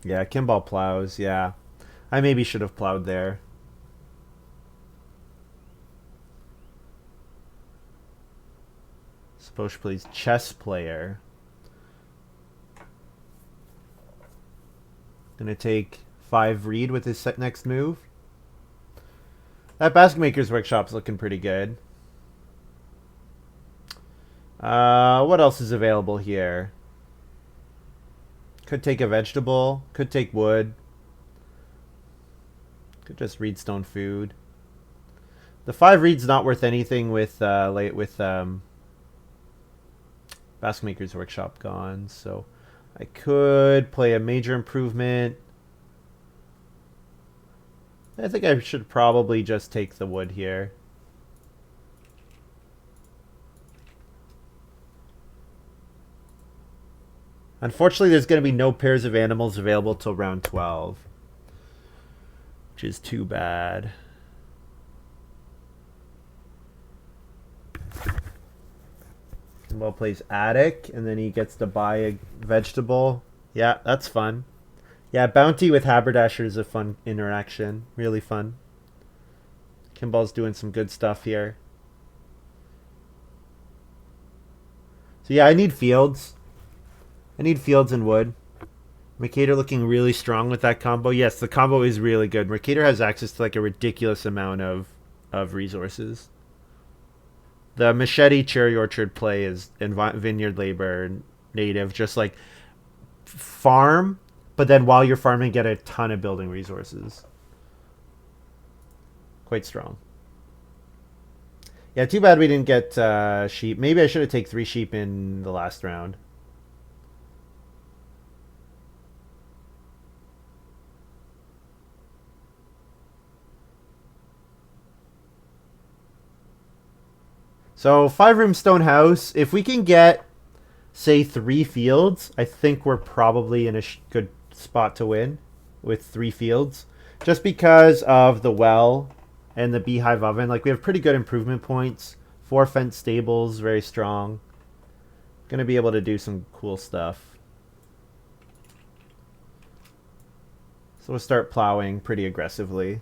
Speaker 1: Yeah, Kimball plows, yeah. I maybe should have plowed there. Sebosch plays chess player. Gonna take 5 read with his next move. That Basket Maker's Workshop's looking pretty good. What else is available here? Could take a vegetable. Could take wood. Could just read stone food. The 5 read's not worth anything with Basket Maker's Workshop gone. So I could play a major improvement. I think I should probably just take the wood here. Unfortunately, there's going to be no pairs of animals available till round 12. Which is too bad. Kimball plays Attic, and then he gets to buy a vegetable. Yeah, that's fun. Yeah, Bounty with Haberdasher is a fun interaction. Really fun. Kimball's doing some good stuff here. So yeah, I need fields. I need fields and wood. Mercator looking really strong with that combo. Yes, the combo is really good. Mercator has access to like a ridiculous amount of resources. The Machete Cherry Orchard play is Vineyard Labor native. Just like farm, but then while you're farming, get a ton of building resources. Quite strong. Yeah, too bad we didn't get sheep. Maybe I should have taken 3 sheep in the last round. So 5-room stone house. If we can get, say, 3 fields, I think we're probably in a good spot to win with 3 fields. Just because of the well and the beehive oven. Like, we have pretty good improvement points. 4 fence stables, very strong. Gonna be able to do some cool stuff. So we'll start plowing pretty aggressively.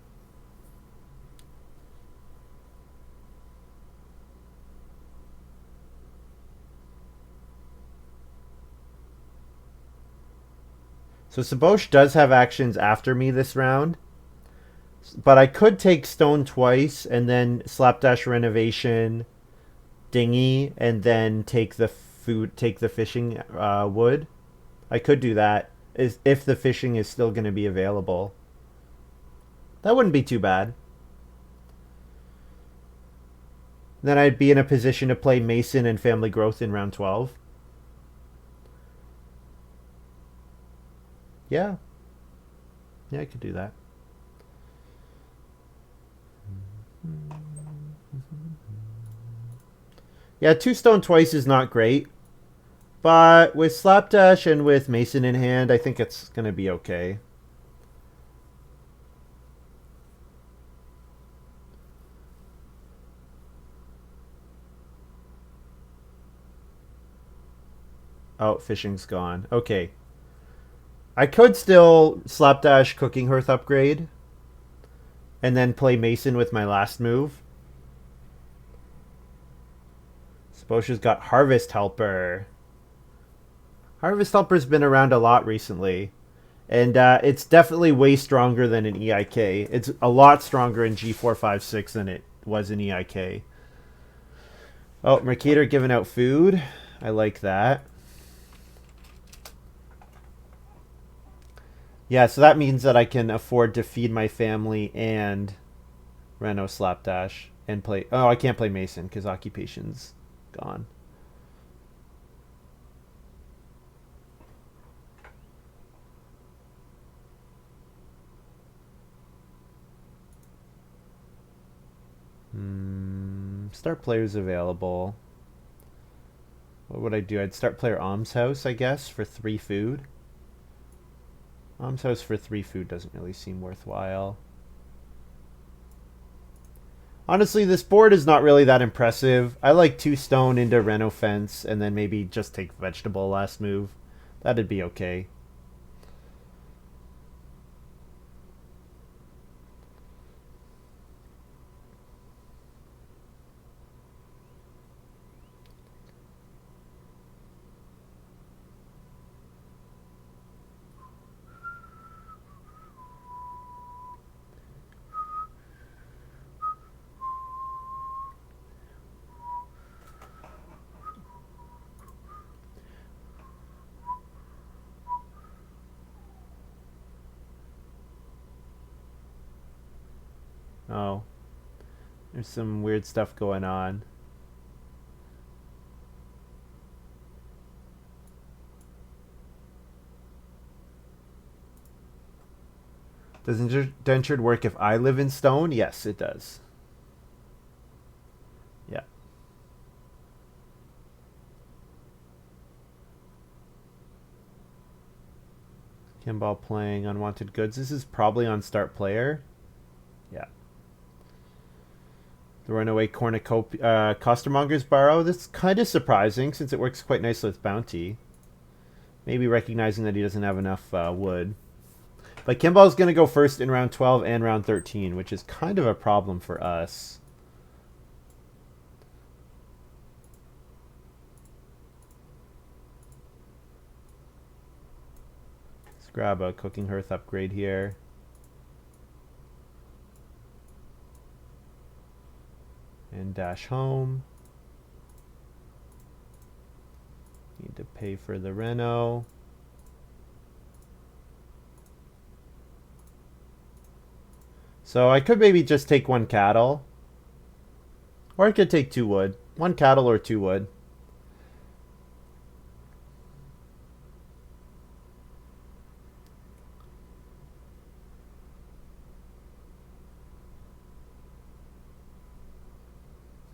Speaker 1: So Sebosch does have actions after me this round. But I could take stone twice and then slapdash renovation, dinghy, and then take the fishing wood. I could do that if the fishing is still going to be available. That wouldn't be too bad. Then I'd be in a position to play Mason and Family Growth in round 12. Yeah. Yeah, I could do that. Yeah, 2 stone twice is not great. But with Slapdash and with Mason in hand, I think it's going to be okay. Oh, fishing's gone. Okay. I could still Slapdash Cooking Hearth upgrade. And then play Mason with my last move. Sebosch has got Harvest Helper. Harvest Helper's been around a lot recently. And it's definitely way stronger than an EIK. It's a lot stronger in G456 than it was in EIK. Oh, Mercator giving out food. I like that. Yeah, so that means that I can afford to feed my family and Reno Slapdash and play... Oh, I can't play Mason because Occupation's gone. Start players available. What would I do? I'd start player Alms House, I guess, for 3 food. Alms House for 3 food doesn't really seem worthwhile. Honestly, this board is not really that impressive. I like 2 stone into Reno Fence and then maybe just take vegetable last move. That'd be okay. Oh. There's some weird stuff going on. Does indentured work if I live in stone? Yes, it does. Yeah. Kimball playing Unwanted Goods. This is probably on start player. Yeah. The Runaway Cornucopia Costermonger's Borrow. This is kind of surprising since it works quite nicely with Bounty. Maybe recognizing that he doesn't have enough wood. But Kimball's going to go first in round 12 and round 13, which is kind of a problem for us. Let's grab a Cooking Hearth upgrade here. And dash home. Need to pay for the reno. So I could maybe just take one cattle. Or I could take 2 wood. One cattle or 2 wood.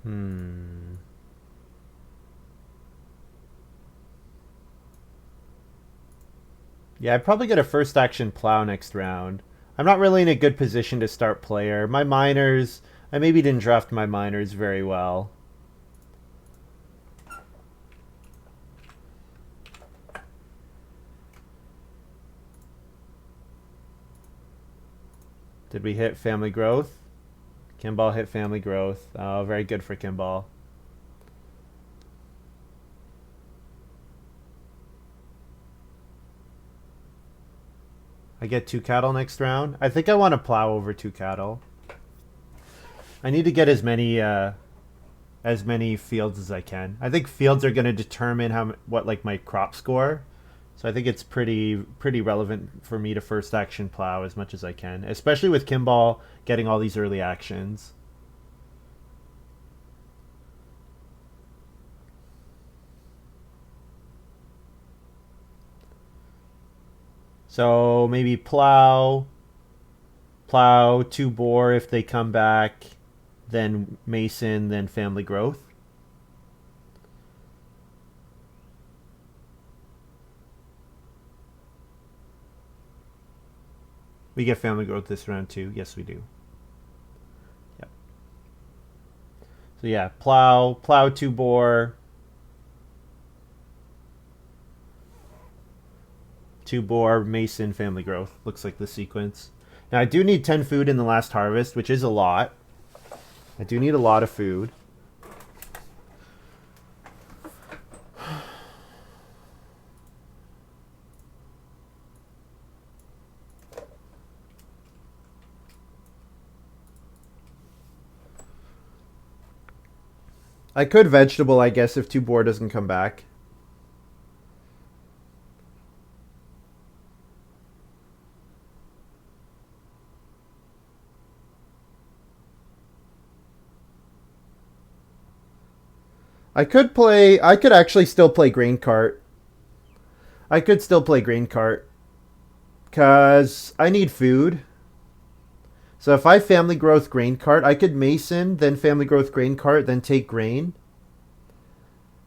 Speaker 1: Hmm. Yeah, I'd probably get a first action plow next round. I'm not really in a good position to start player. My miners, I maybe didn't draft my miners very well. Did we hit family growth? Kimball hit family growth. Oh, very good for Kimball. I get 2 cattle next round. I think I want to plow over 2 cattle. I need to get as many fields as I can. I think fields are going to determine what like my crop score. So I think it's pretty relevant for me to first action plow as much as I can, especially with Kimball getting all these early actions. So maybe plow, 2 bore if they come back, then Mason, then family growth. We get family growth this round too. Yes, we do. Yep. So yeah, plow, 2 bore, 2 bore, Mason, family growth. Looks like the sequence. Now I do need 10 food in the last harvest, which is a lot. I do need a lot of food. I could vegetable, I guess, if 2 bore doesn't come back. I could actually still play grain cart. I could still play grain cart. Because I need food. So if I family growth grain cart, I could mason, then family growth grain cart, then take grain.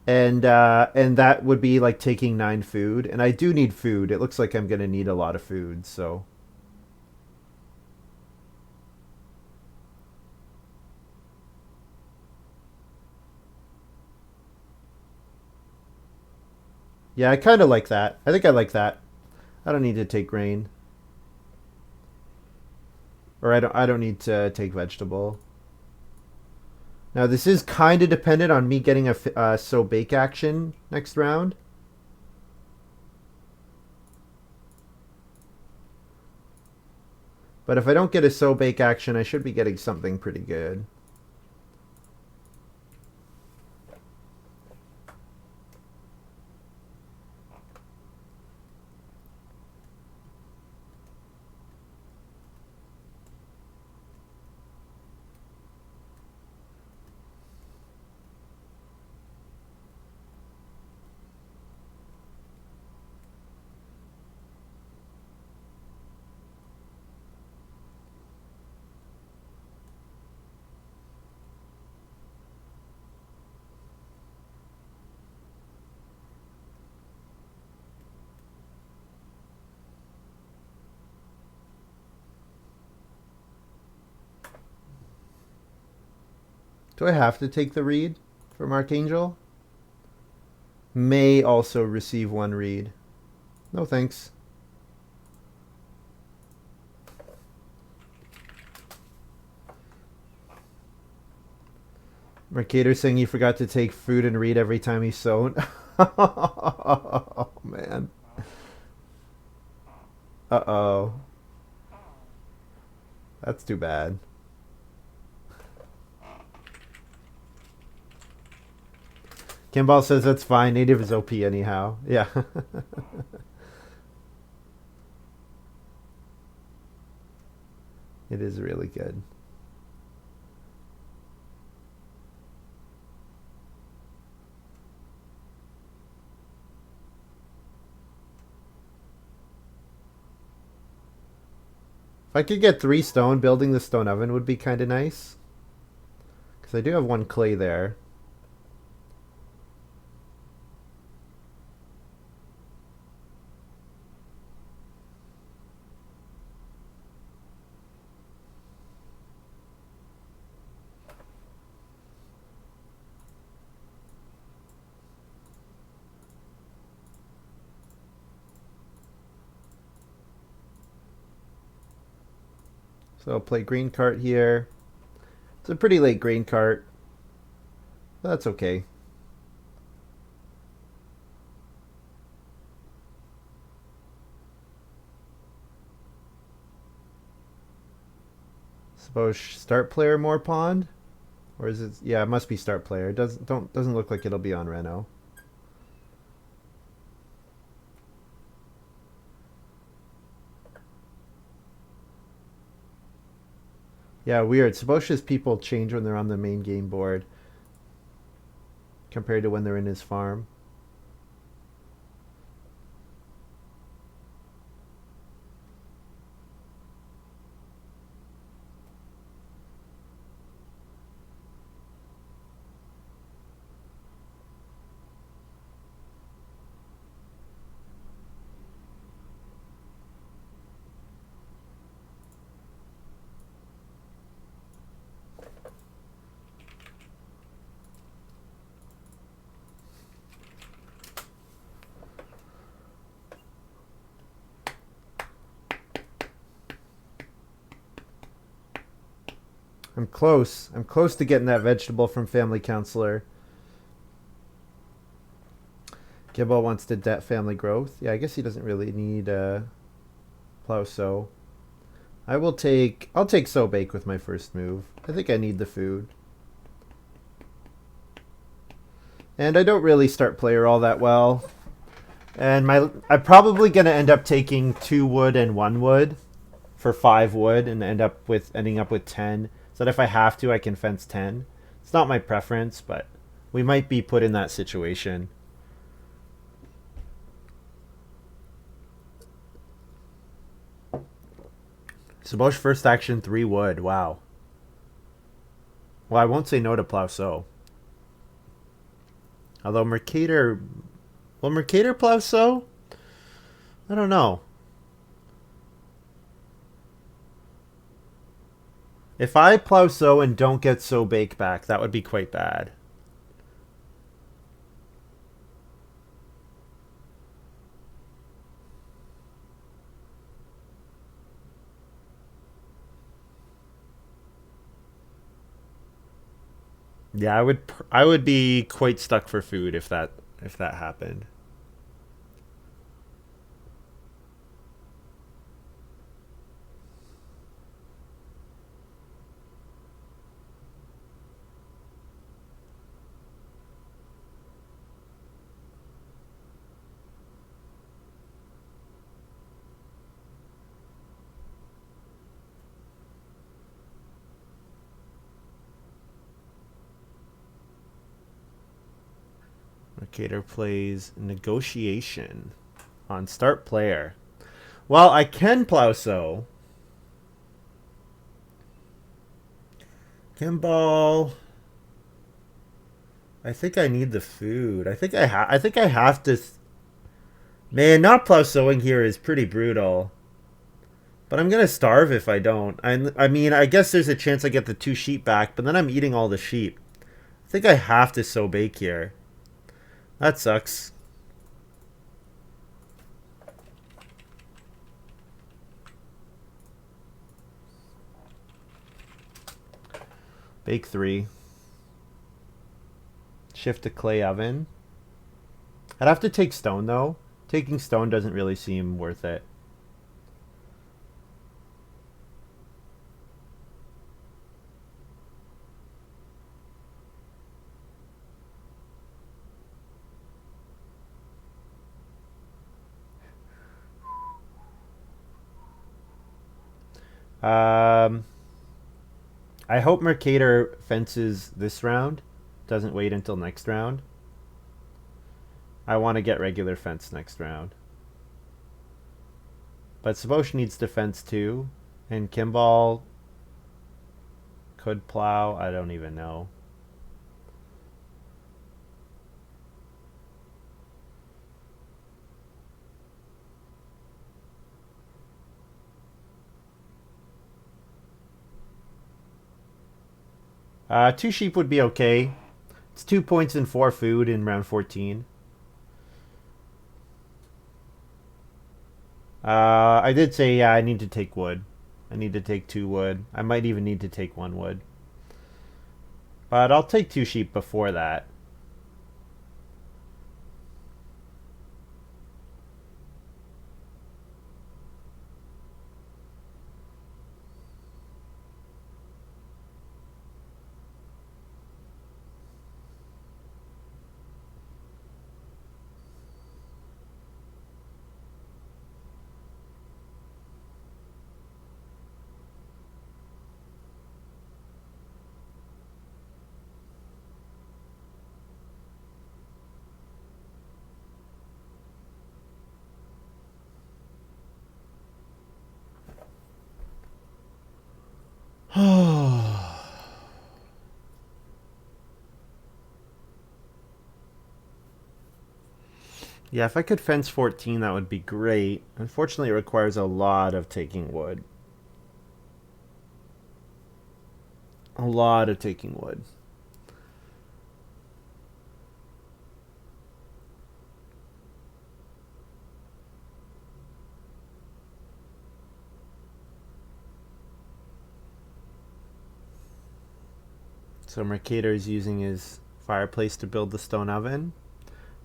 Speaker 1: And that would be like taking 9 food. And I do need food. It looks like I'm gonna need a lot of food, so yeah, I kinda like that. I think I like that. I don't need to take grain. Or I don't need to take vegetable. Now this is kind of dependent on me getting a so bake action next round. But if I don't get a so bake action, I should be getting something pretty good. Do I have to take the read from Archangel? May also receive 1 read. No thanks. Mercator saying he forgot to take food and read every time he's sown. Oh, man. Uh-oh. That's too bad. Kimball says that's fine. Native is OP anyhow. Yeah. It is really good. If I could get 3 stone, building the stone oven would be kind of nice. Because I do have 1 clay there. So I'll play green cart here. It's a pretty late green cart. But that's okay. Sebosch start player more pond? Or is it? Yeah, it must be start player. It doesn't look like it'll be on Reno. Yeah, weird. Sebosch's people change when they're on the main game board compared to when they're in his farm. I'm close. I'm close to getting that vegetable from Family Counselor. Kimball wants to debt family growth. Yeah, I guess he doesn't really need plow sow. I'll take sow bake with my first move. I think I need the food. And I don't really start player all that well. And I'm probably gonna end up taking 2 wood and 1 wood for 5 wood and ending up with 10. So that if I have to, I can fence 10. It's not my preference, but we might be put in that situation. Sebosch first action 3 wood. Wow. Well, I won't say no to plow sow. Although mercator, will mercator plow sow? I don't know. If I plow sow and don't get sow bake back, that would be quite bad. Yeah, I would be quite stuck for food if that happened. Mercator plays negotiation on start player. Well, I can plow sow. Kimball. I think I need the food. I think I have to. Man, not plow sowing here is pretty brutal. But I'm gonna starve if I don't. I mean, I guess there's a chance I get the 2 sheep back, but then I'm eating all the sheep. I think I have to sow bake here. That sucks. Bake 3. Shift to clay oven. I'd have to take stone though. Taking stone doesn't really seem worth it. Um, I hope Mercator fences this round. Doesn't wait until next round. I want to get regular fence next round. But Sebosch needs to fence too. And Kimball could plow. I don't even know. Two sheep would be okay. It's 2 points and 4 food in round 14. I did say, yeah, I need to take wood. I need to take 2 wood. I might even need to take 1 wood. But I'll take 2 sheep before that. Yeah, if I could fence 14, that would be great. Unfortunately, it requires a lot of taking wood. A lot of taking wood. So Mercator is using his fireplace to build the stone oven.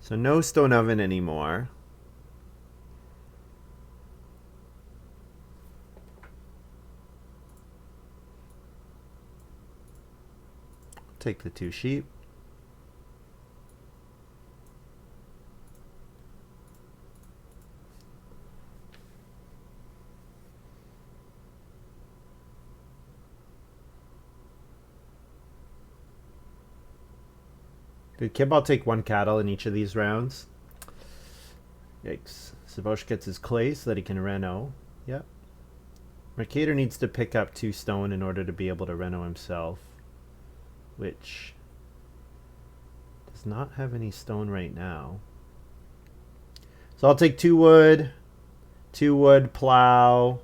Speaker 1: So no stone oven anymore. Take the 2 sheep. Did Kimball take 1 cattle in each of these rounds? Yikes. Sebosch gets his clay so that he can reno. Yep. Mercator needs to pick up 2 stone in order to be able to reno himself, which does not have any stone right now. So I'll take 2 wood, 2 wood, plow,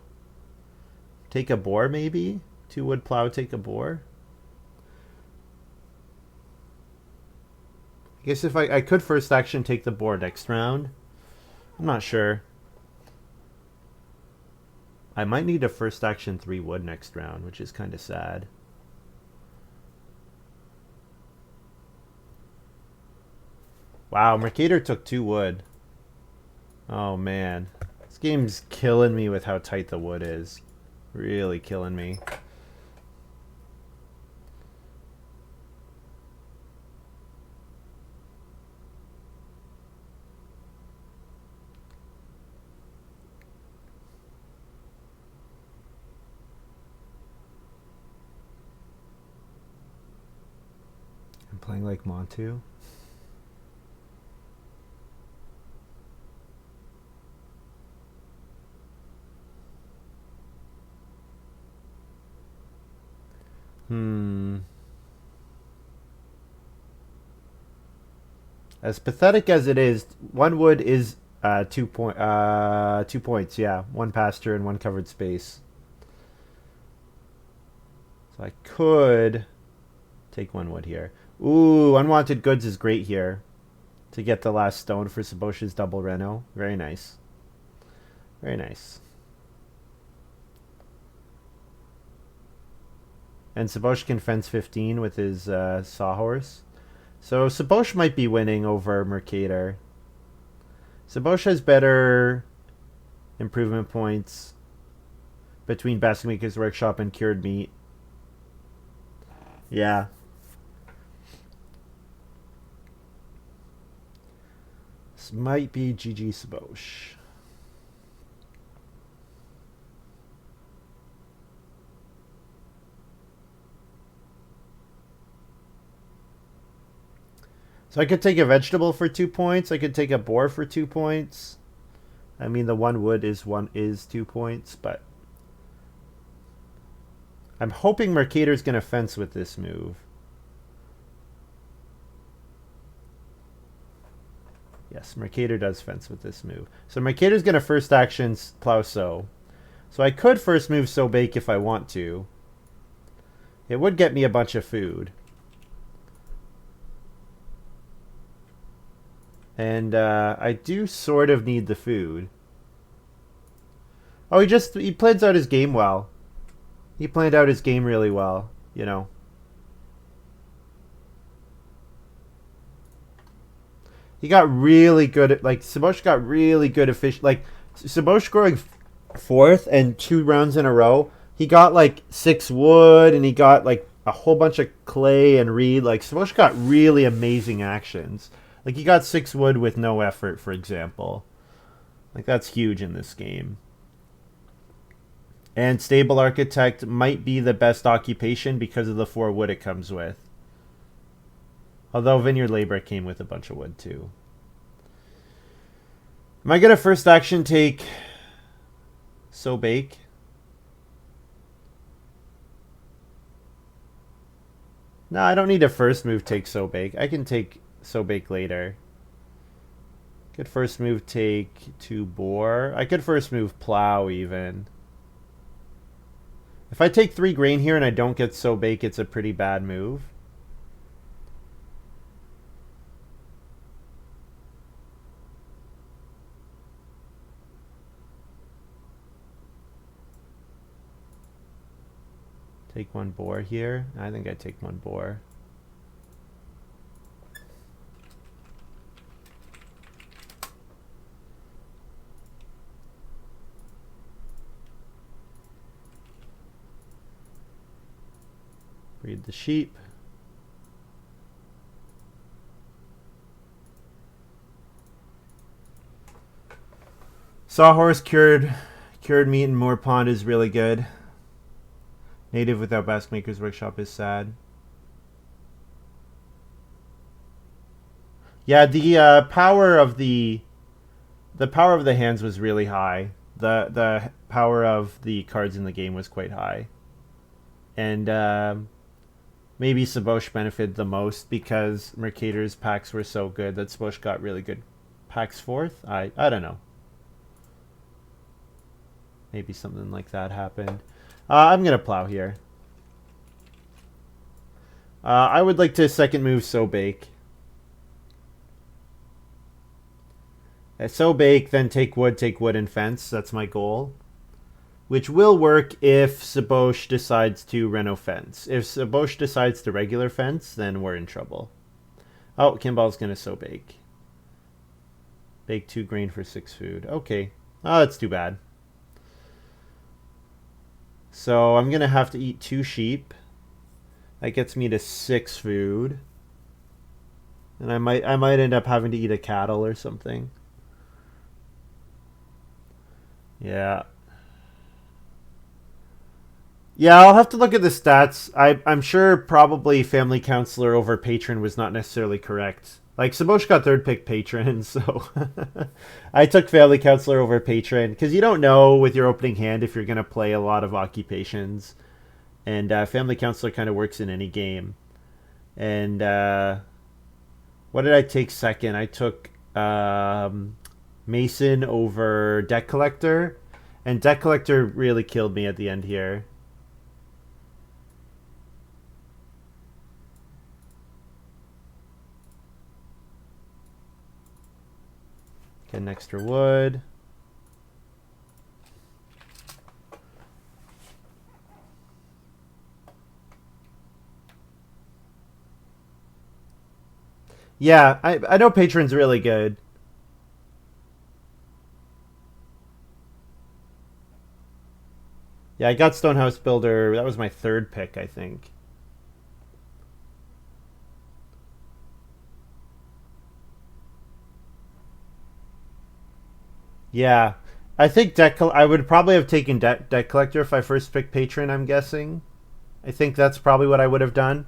Speaker 1: take a boar maybe? 2 wood, plow, take a boar. I guess if I could first action take the boar next round. I'm not sure. I might need a first action 3 wood next round, which is kind of sad. Wow, Mercator took 2 wood. Oh man. This game's killing me with how tight the wood is. Really killing me. I'm playing like Montu. As pathetic as it is, 1 wood is 2 points. Yeah, 1 pasture and 1 covered space. So I could take 1 wood here. Ooh, unwanted goods is great here to get the last stone for Sebosch's double reno. Very nice. Very nice. And Sebosch can fence 15 with his sawhorse. So Sebosch might be winning over Mercator. Sebosch has better improvement points between Basket Maker's Workshop and Cured Meat. Yeah. This might be GG Sebosch. So I could take a vegetable for 2 points. I could take a boar for 2 points. I mean, the one wood is 2 points, but I'm hoping Mercator's going to fence with this move. Yes, Mercator does fence with this move. So Mercator's going to first action plow sow. So I could first move sow bake if I want to. It would get me a bunch of food. And I do sort of need the food. Oh, he plans out his game well. He planned out his game really well, you know. He got really good at, like, Sebosch got really good efficient. Like, Sebosch scoring fourth and 2 rounds in a row. He got, like, 6 wood and he got, like, a whole bunch of clay and reed. Like, Sebosch got really amazing actions. Like, he got 6 wood with no effort, for example. Like, that's huge in this game. And Stable Architect might be the best occupation because of the 4 wood it comes with. Although Vineyard Labor came with a bunch of wood, too. Am I going to first action take sow bake? No, I don't need to first move take sow bake. I can take sow bake later. Could first move take 2 boar. I could first move plow even. If I take 3 grain here and I don't get sow bake, it's a pretty bad move. Take 1 boar here. I think I take 1 boar. Breed the sheep. Sawhorse cured meat and Moor Pond is really good. Native without Basque Maker's Workshop is sad. Yeah, the power of the hands was really high. The power of the cards in the game was quite high. And maybe Sebosch benefited the most because Mercator's packs were so good that Sebosch got really good packs fourth. I don't know. Maybe something like that happened. I'm going to plow here. I would like to second move sow bake. Sow bake, then take wood and fence. That's my goal. Which will work if Sebosch decides to reno fence. If Sebosch decides to regular fence, then we're in trouble. Oh, Kimball's going to sow bake. Bake 2 grain for 6 food. Okay. Oh, that's too bad. So I'm going to have to eat 2 sheep. That gets me to 6 food. And I might end up having to eat a cattle or something. Yeah. Yeah, I'll have to look at the stats. I'm sure probably Family Counselor over Patron was not necessarily correct. Like, Sebosch got 3rd pick Patron, so I took Family Counselor over Patron. Because you don't know with your opening hand if you're going to play a lot of occupations. And Family Counselor kind of works in any game. And what did I take second? I took Mason over Debt Collector. And Debt Collector really killed me at the end here. Get an extra wood. Yeah, I know Patron's really good. Yeah, I got Stonehouse Builder. That was my 3rd pick, I think. Yeah, I think I would probably have taken Debt Collector if I first picked Patron, I'm guessing. I think that's probably what I would have done.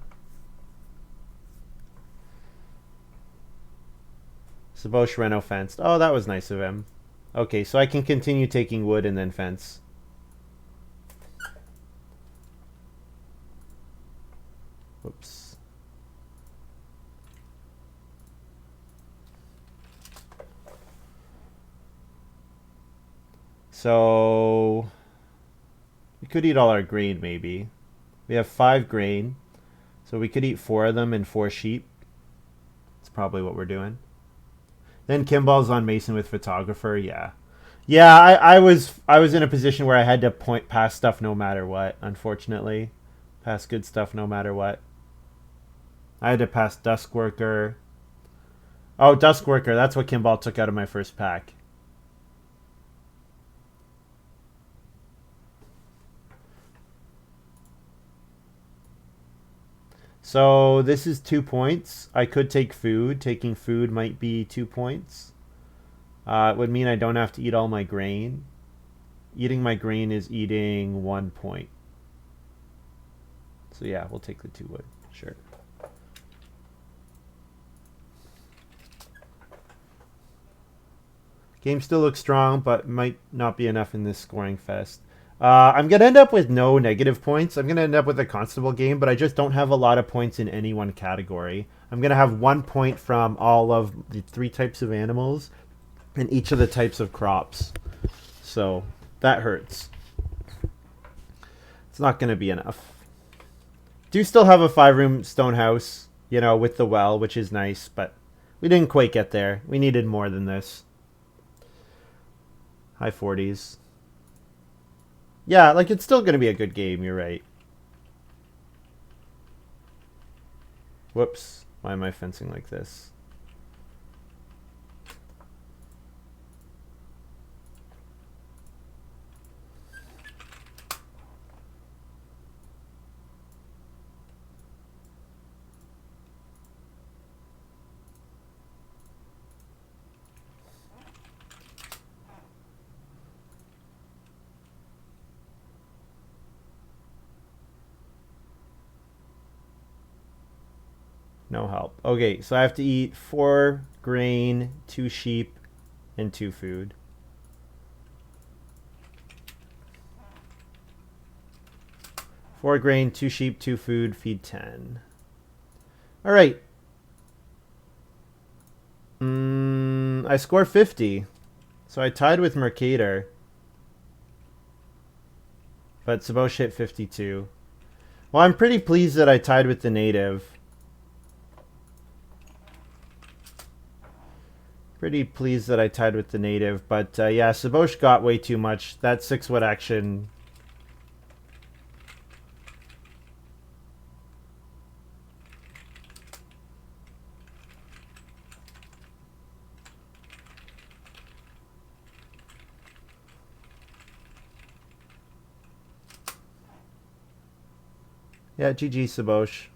Speaker 1: Sebosch Reno fenced. Oh, that was nice of him. Okay, so I can continue taking wood and then fence. Whoops. So we could eat all our grain maybe. We have 5 grain. So we could eat 4 of them and 4 sheep. That's probably what we're doing. Then Kimball's on Mason with photographer, yeah. Yeah, I was in a position where I had to point past stuff no matter what, unfortunately. Past good stuff no matter what. I had to pass Dusk Worker. Oh, Dusk Worker, that's what Kimball took out of my first pack. So this is 2 points. I could take food. Taking food might be 2 points. It would mean I don't have to eat all my grain. Eating my grain is eating 1 point. So yeah, we'll take the 2 wood. Sure. Game still looks strong, but might not be enough in this scoring fest. I'm going to end up with no negative points. I'm going to end up with a constable game, but I just don't have a lot of points in any one category. I'm going to have 1 point from all of the 3 types of animals and each of the types of crops. So that hurts. It's not going to be enough. Do still have a 5-room stone house, you know, with the well, which is nice, but we didn't quite get there. We needed more than this. High 40s. Yeah, like it's still going to be a good game, you're right. Whoops. Why am I fencing like this? No help. Okay, so I have to eat 4 grain, 2 sheep, and 2 food. Four grain, 2 sheep, 2 food, feed 10. All right. I score 50. So I tied with Mercator. But Sebosch hit 52. Well, I'm pretty pleased that I tied with the native. Pretty pleased that I tied with the native. But yeah, Sebosch got way too much. That 6-wood action. Yeah, GG Sebosch.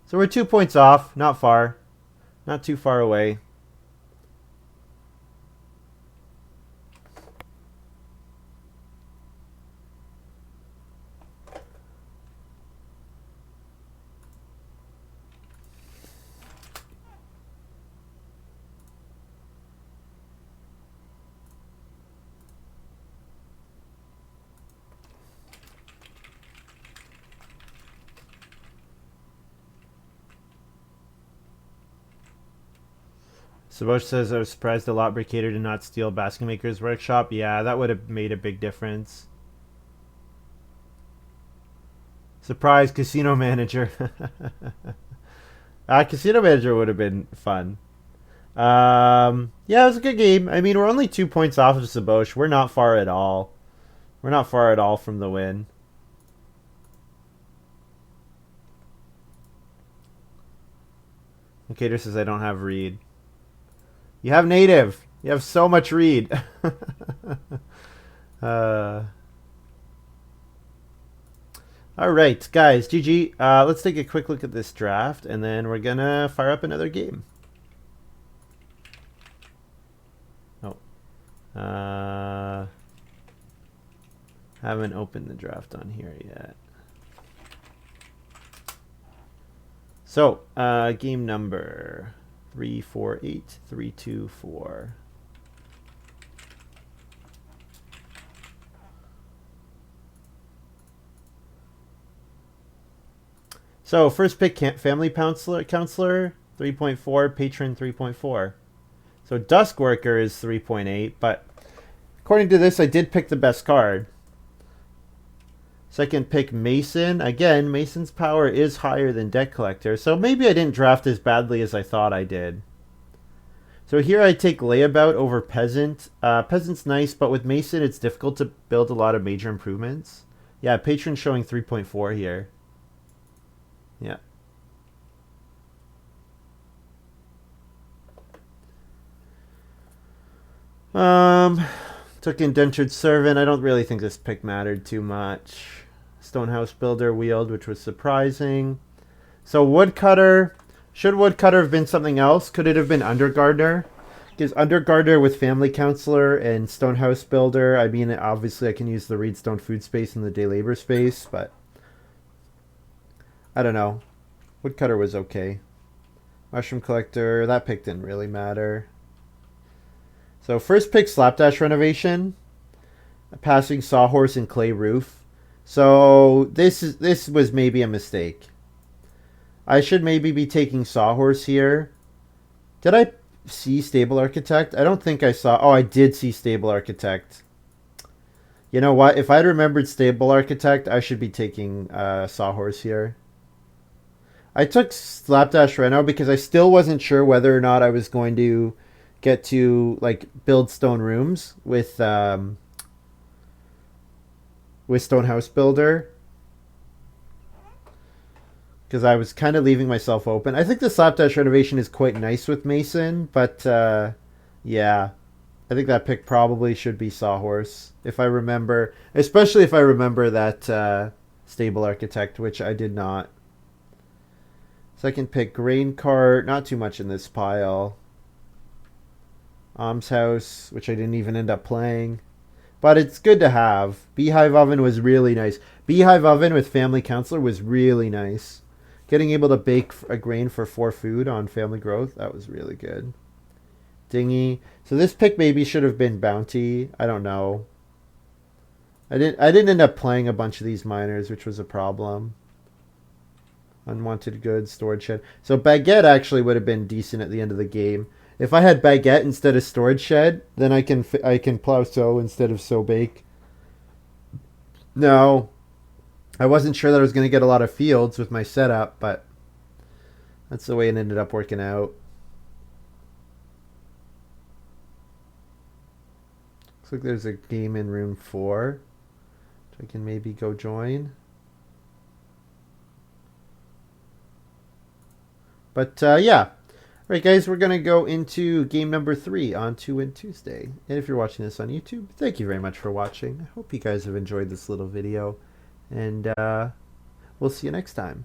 Speaker 1: So we're 2 points off. Not far. Not too far away. Sebosch says, I was surprised the lot bricator did not steal Basket Maker's workshop. Yeah, that would have made a big difference. Surprise, Casino Manager. Casino Manager would have been fun. Yeah, it was a good game. I mean, we're only 2 points off of Sebosch. We're not far at all. We're not far at all from the win. Cater says, I don't have read. You have native. You have so much read. All right, guys, GG. Let's take a quick look at this draft, and then we're going to fire up another game. Oh. Haven't opened the draft on here yet. So, game number 3, 4, 8, 3, 2, 4. So first pick family counselor 3.4, patron 3.4. So dusk worker is 3.8, but according to this, I did pick the best card. Second pick Mason. Again, Mason's power is higher than Debt Collector, so maybe I didn't draft as badly as I thought I did. So here I take Layabout over Peasant. Peasant's nice, but with Mason it's difficult to build a lot of major improvements. Yeah, Patron showing 3.4 here. Yeah. Took Indentured Servant. I don't really think this pick mattered too much. Stonehouse Builder wheeled, which was surprising. So Woodcutter. Should Woodcutter have been something else? Could it have been Undergardener? Because Undergardener with Family Counselor and Stonehouse Builder, I mean, obviously I can use the Reedstone Food space and the Day Labor space, but I don't know. Woodcutter was okay. Mushroom Collector, that pick didn't really matter. So first pick Slapdash Renovation, passing Sawhorse and Clay Roof. So this was maybe a mistake. I should maybe be taking Sawhorse here. Did I see Stable Architect? I don't think I saw. Oh, I did see Stable Architect. You know what? If I'd remembered Stable Architect, I should be taking Sawhorse here. I took Slapdash Reno because I still wasn't sure whether or not I was going to get to like build stone rooms with Stonehouse Builder, because I was kind of leaving myself open. I think the Slapdash Renovation is quite nice with Mason, but yeah, I think that pick probably should be Sawhorse if I remember, especially if I remember that Stable Architect, which I did not. Second pick Grain Cart, not too much in this pile. Alms House, which I didn't even end up playing. But it's good to have. Beehive Oven was really nice. Beehive Oven with Family Counselor was really nice. Getting able to bake a grain for 4 food on Family Growth, that was really good. Dinghy. So this pick maybe should have been Bounty. I don't know. I didn't end up playing a bunch of these miners, which was a problem. Unwanted Goods, Storage Shed. So Baguette actually would have been decent at the end of the game. If I had Baguette instead of Storage Shed, then I can plow sow instead of sow bake. No, I wasn't sure that I was going to get a lot of fields with my setup, but that's the way it ended up working out. Looks like there's a game in room 4, which I can maybe go join. But yeah. All right, guys, we're going to go into game number 3 on 2-Win Tuesday. And if you're watching this on YouTube, thank you very much for watching. I hope you guys have enjoyed this little video. And we'll see you next time.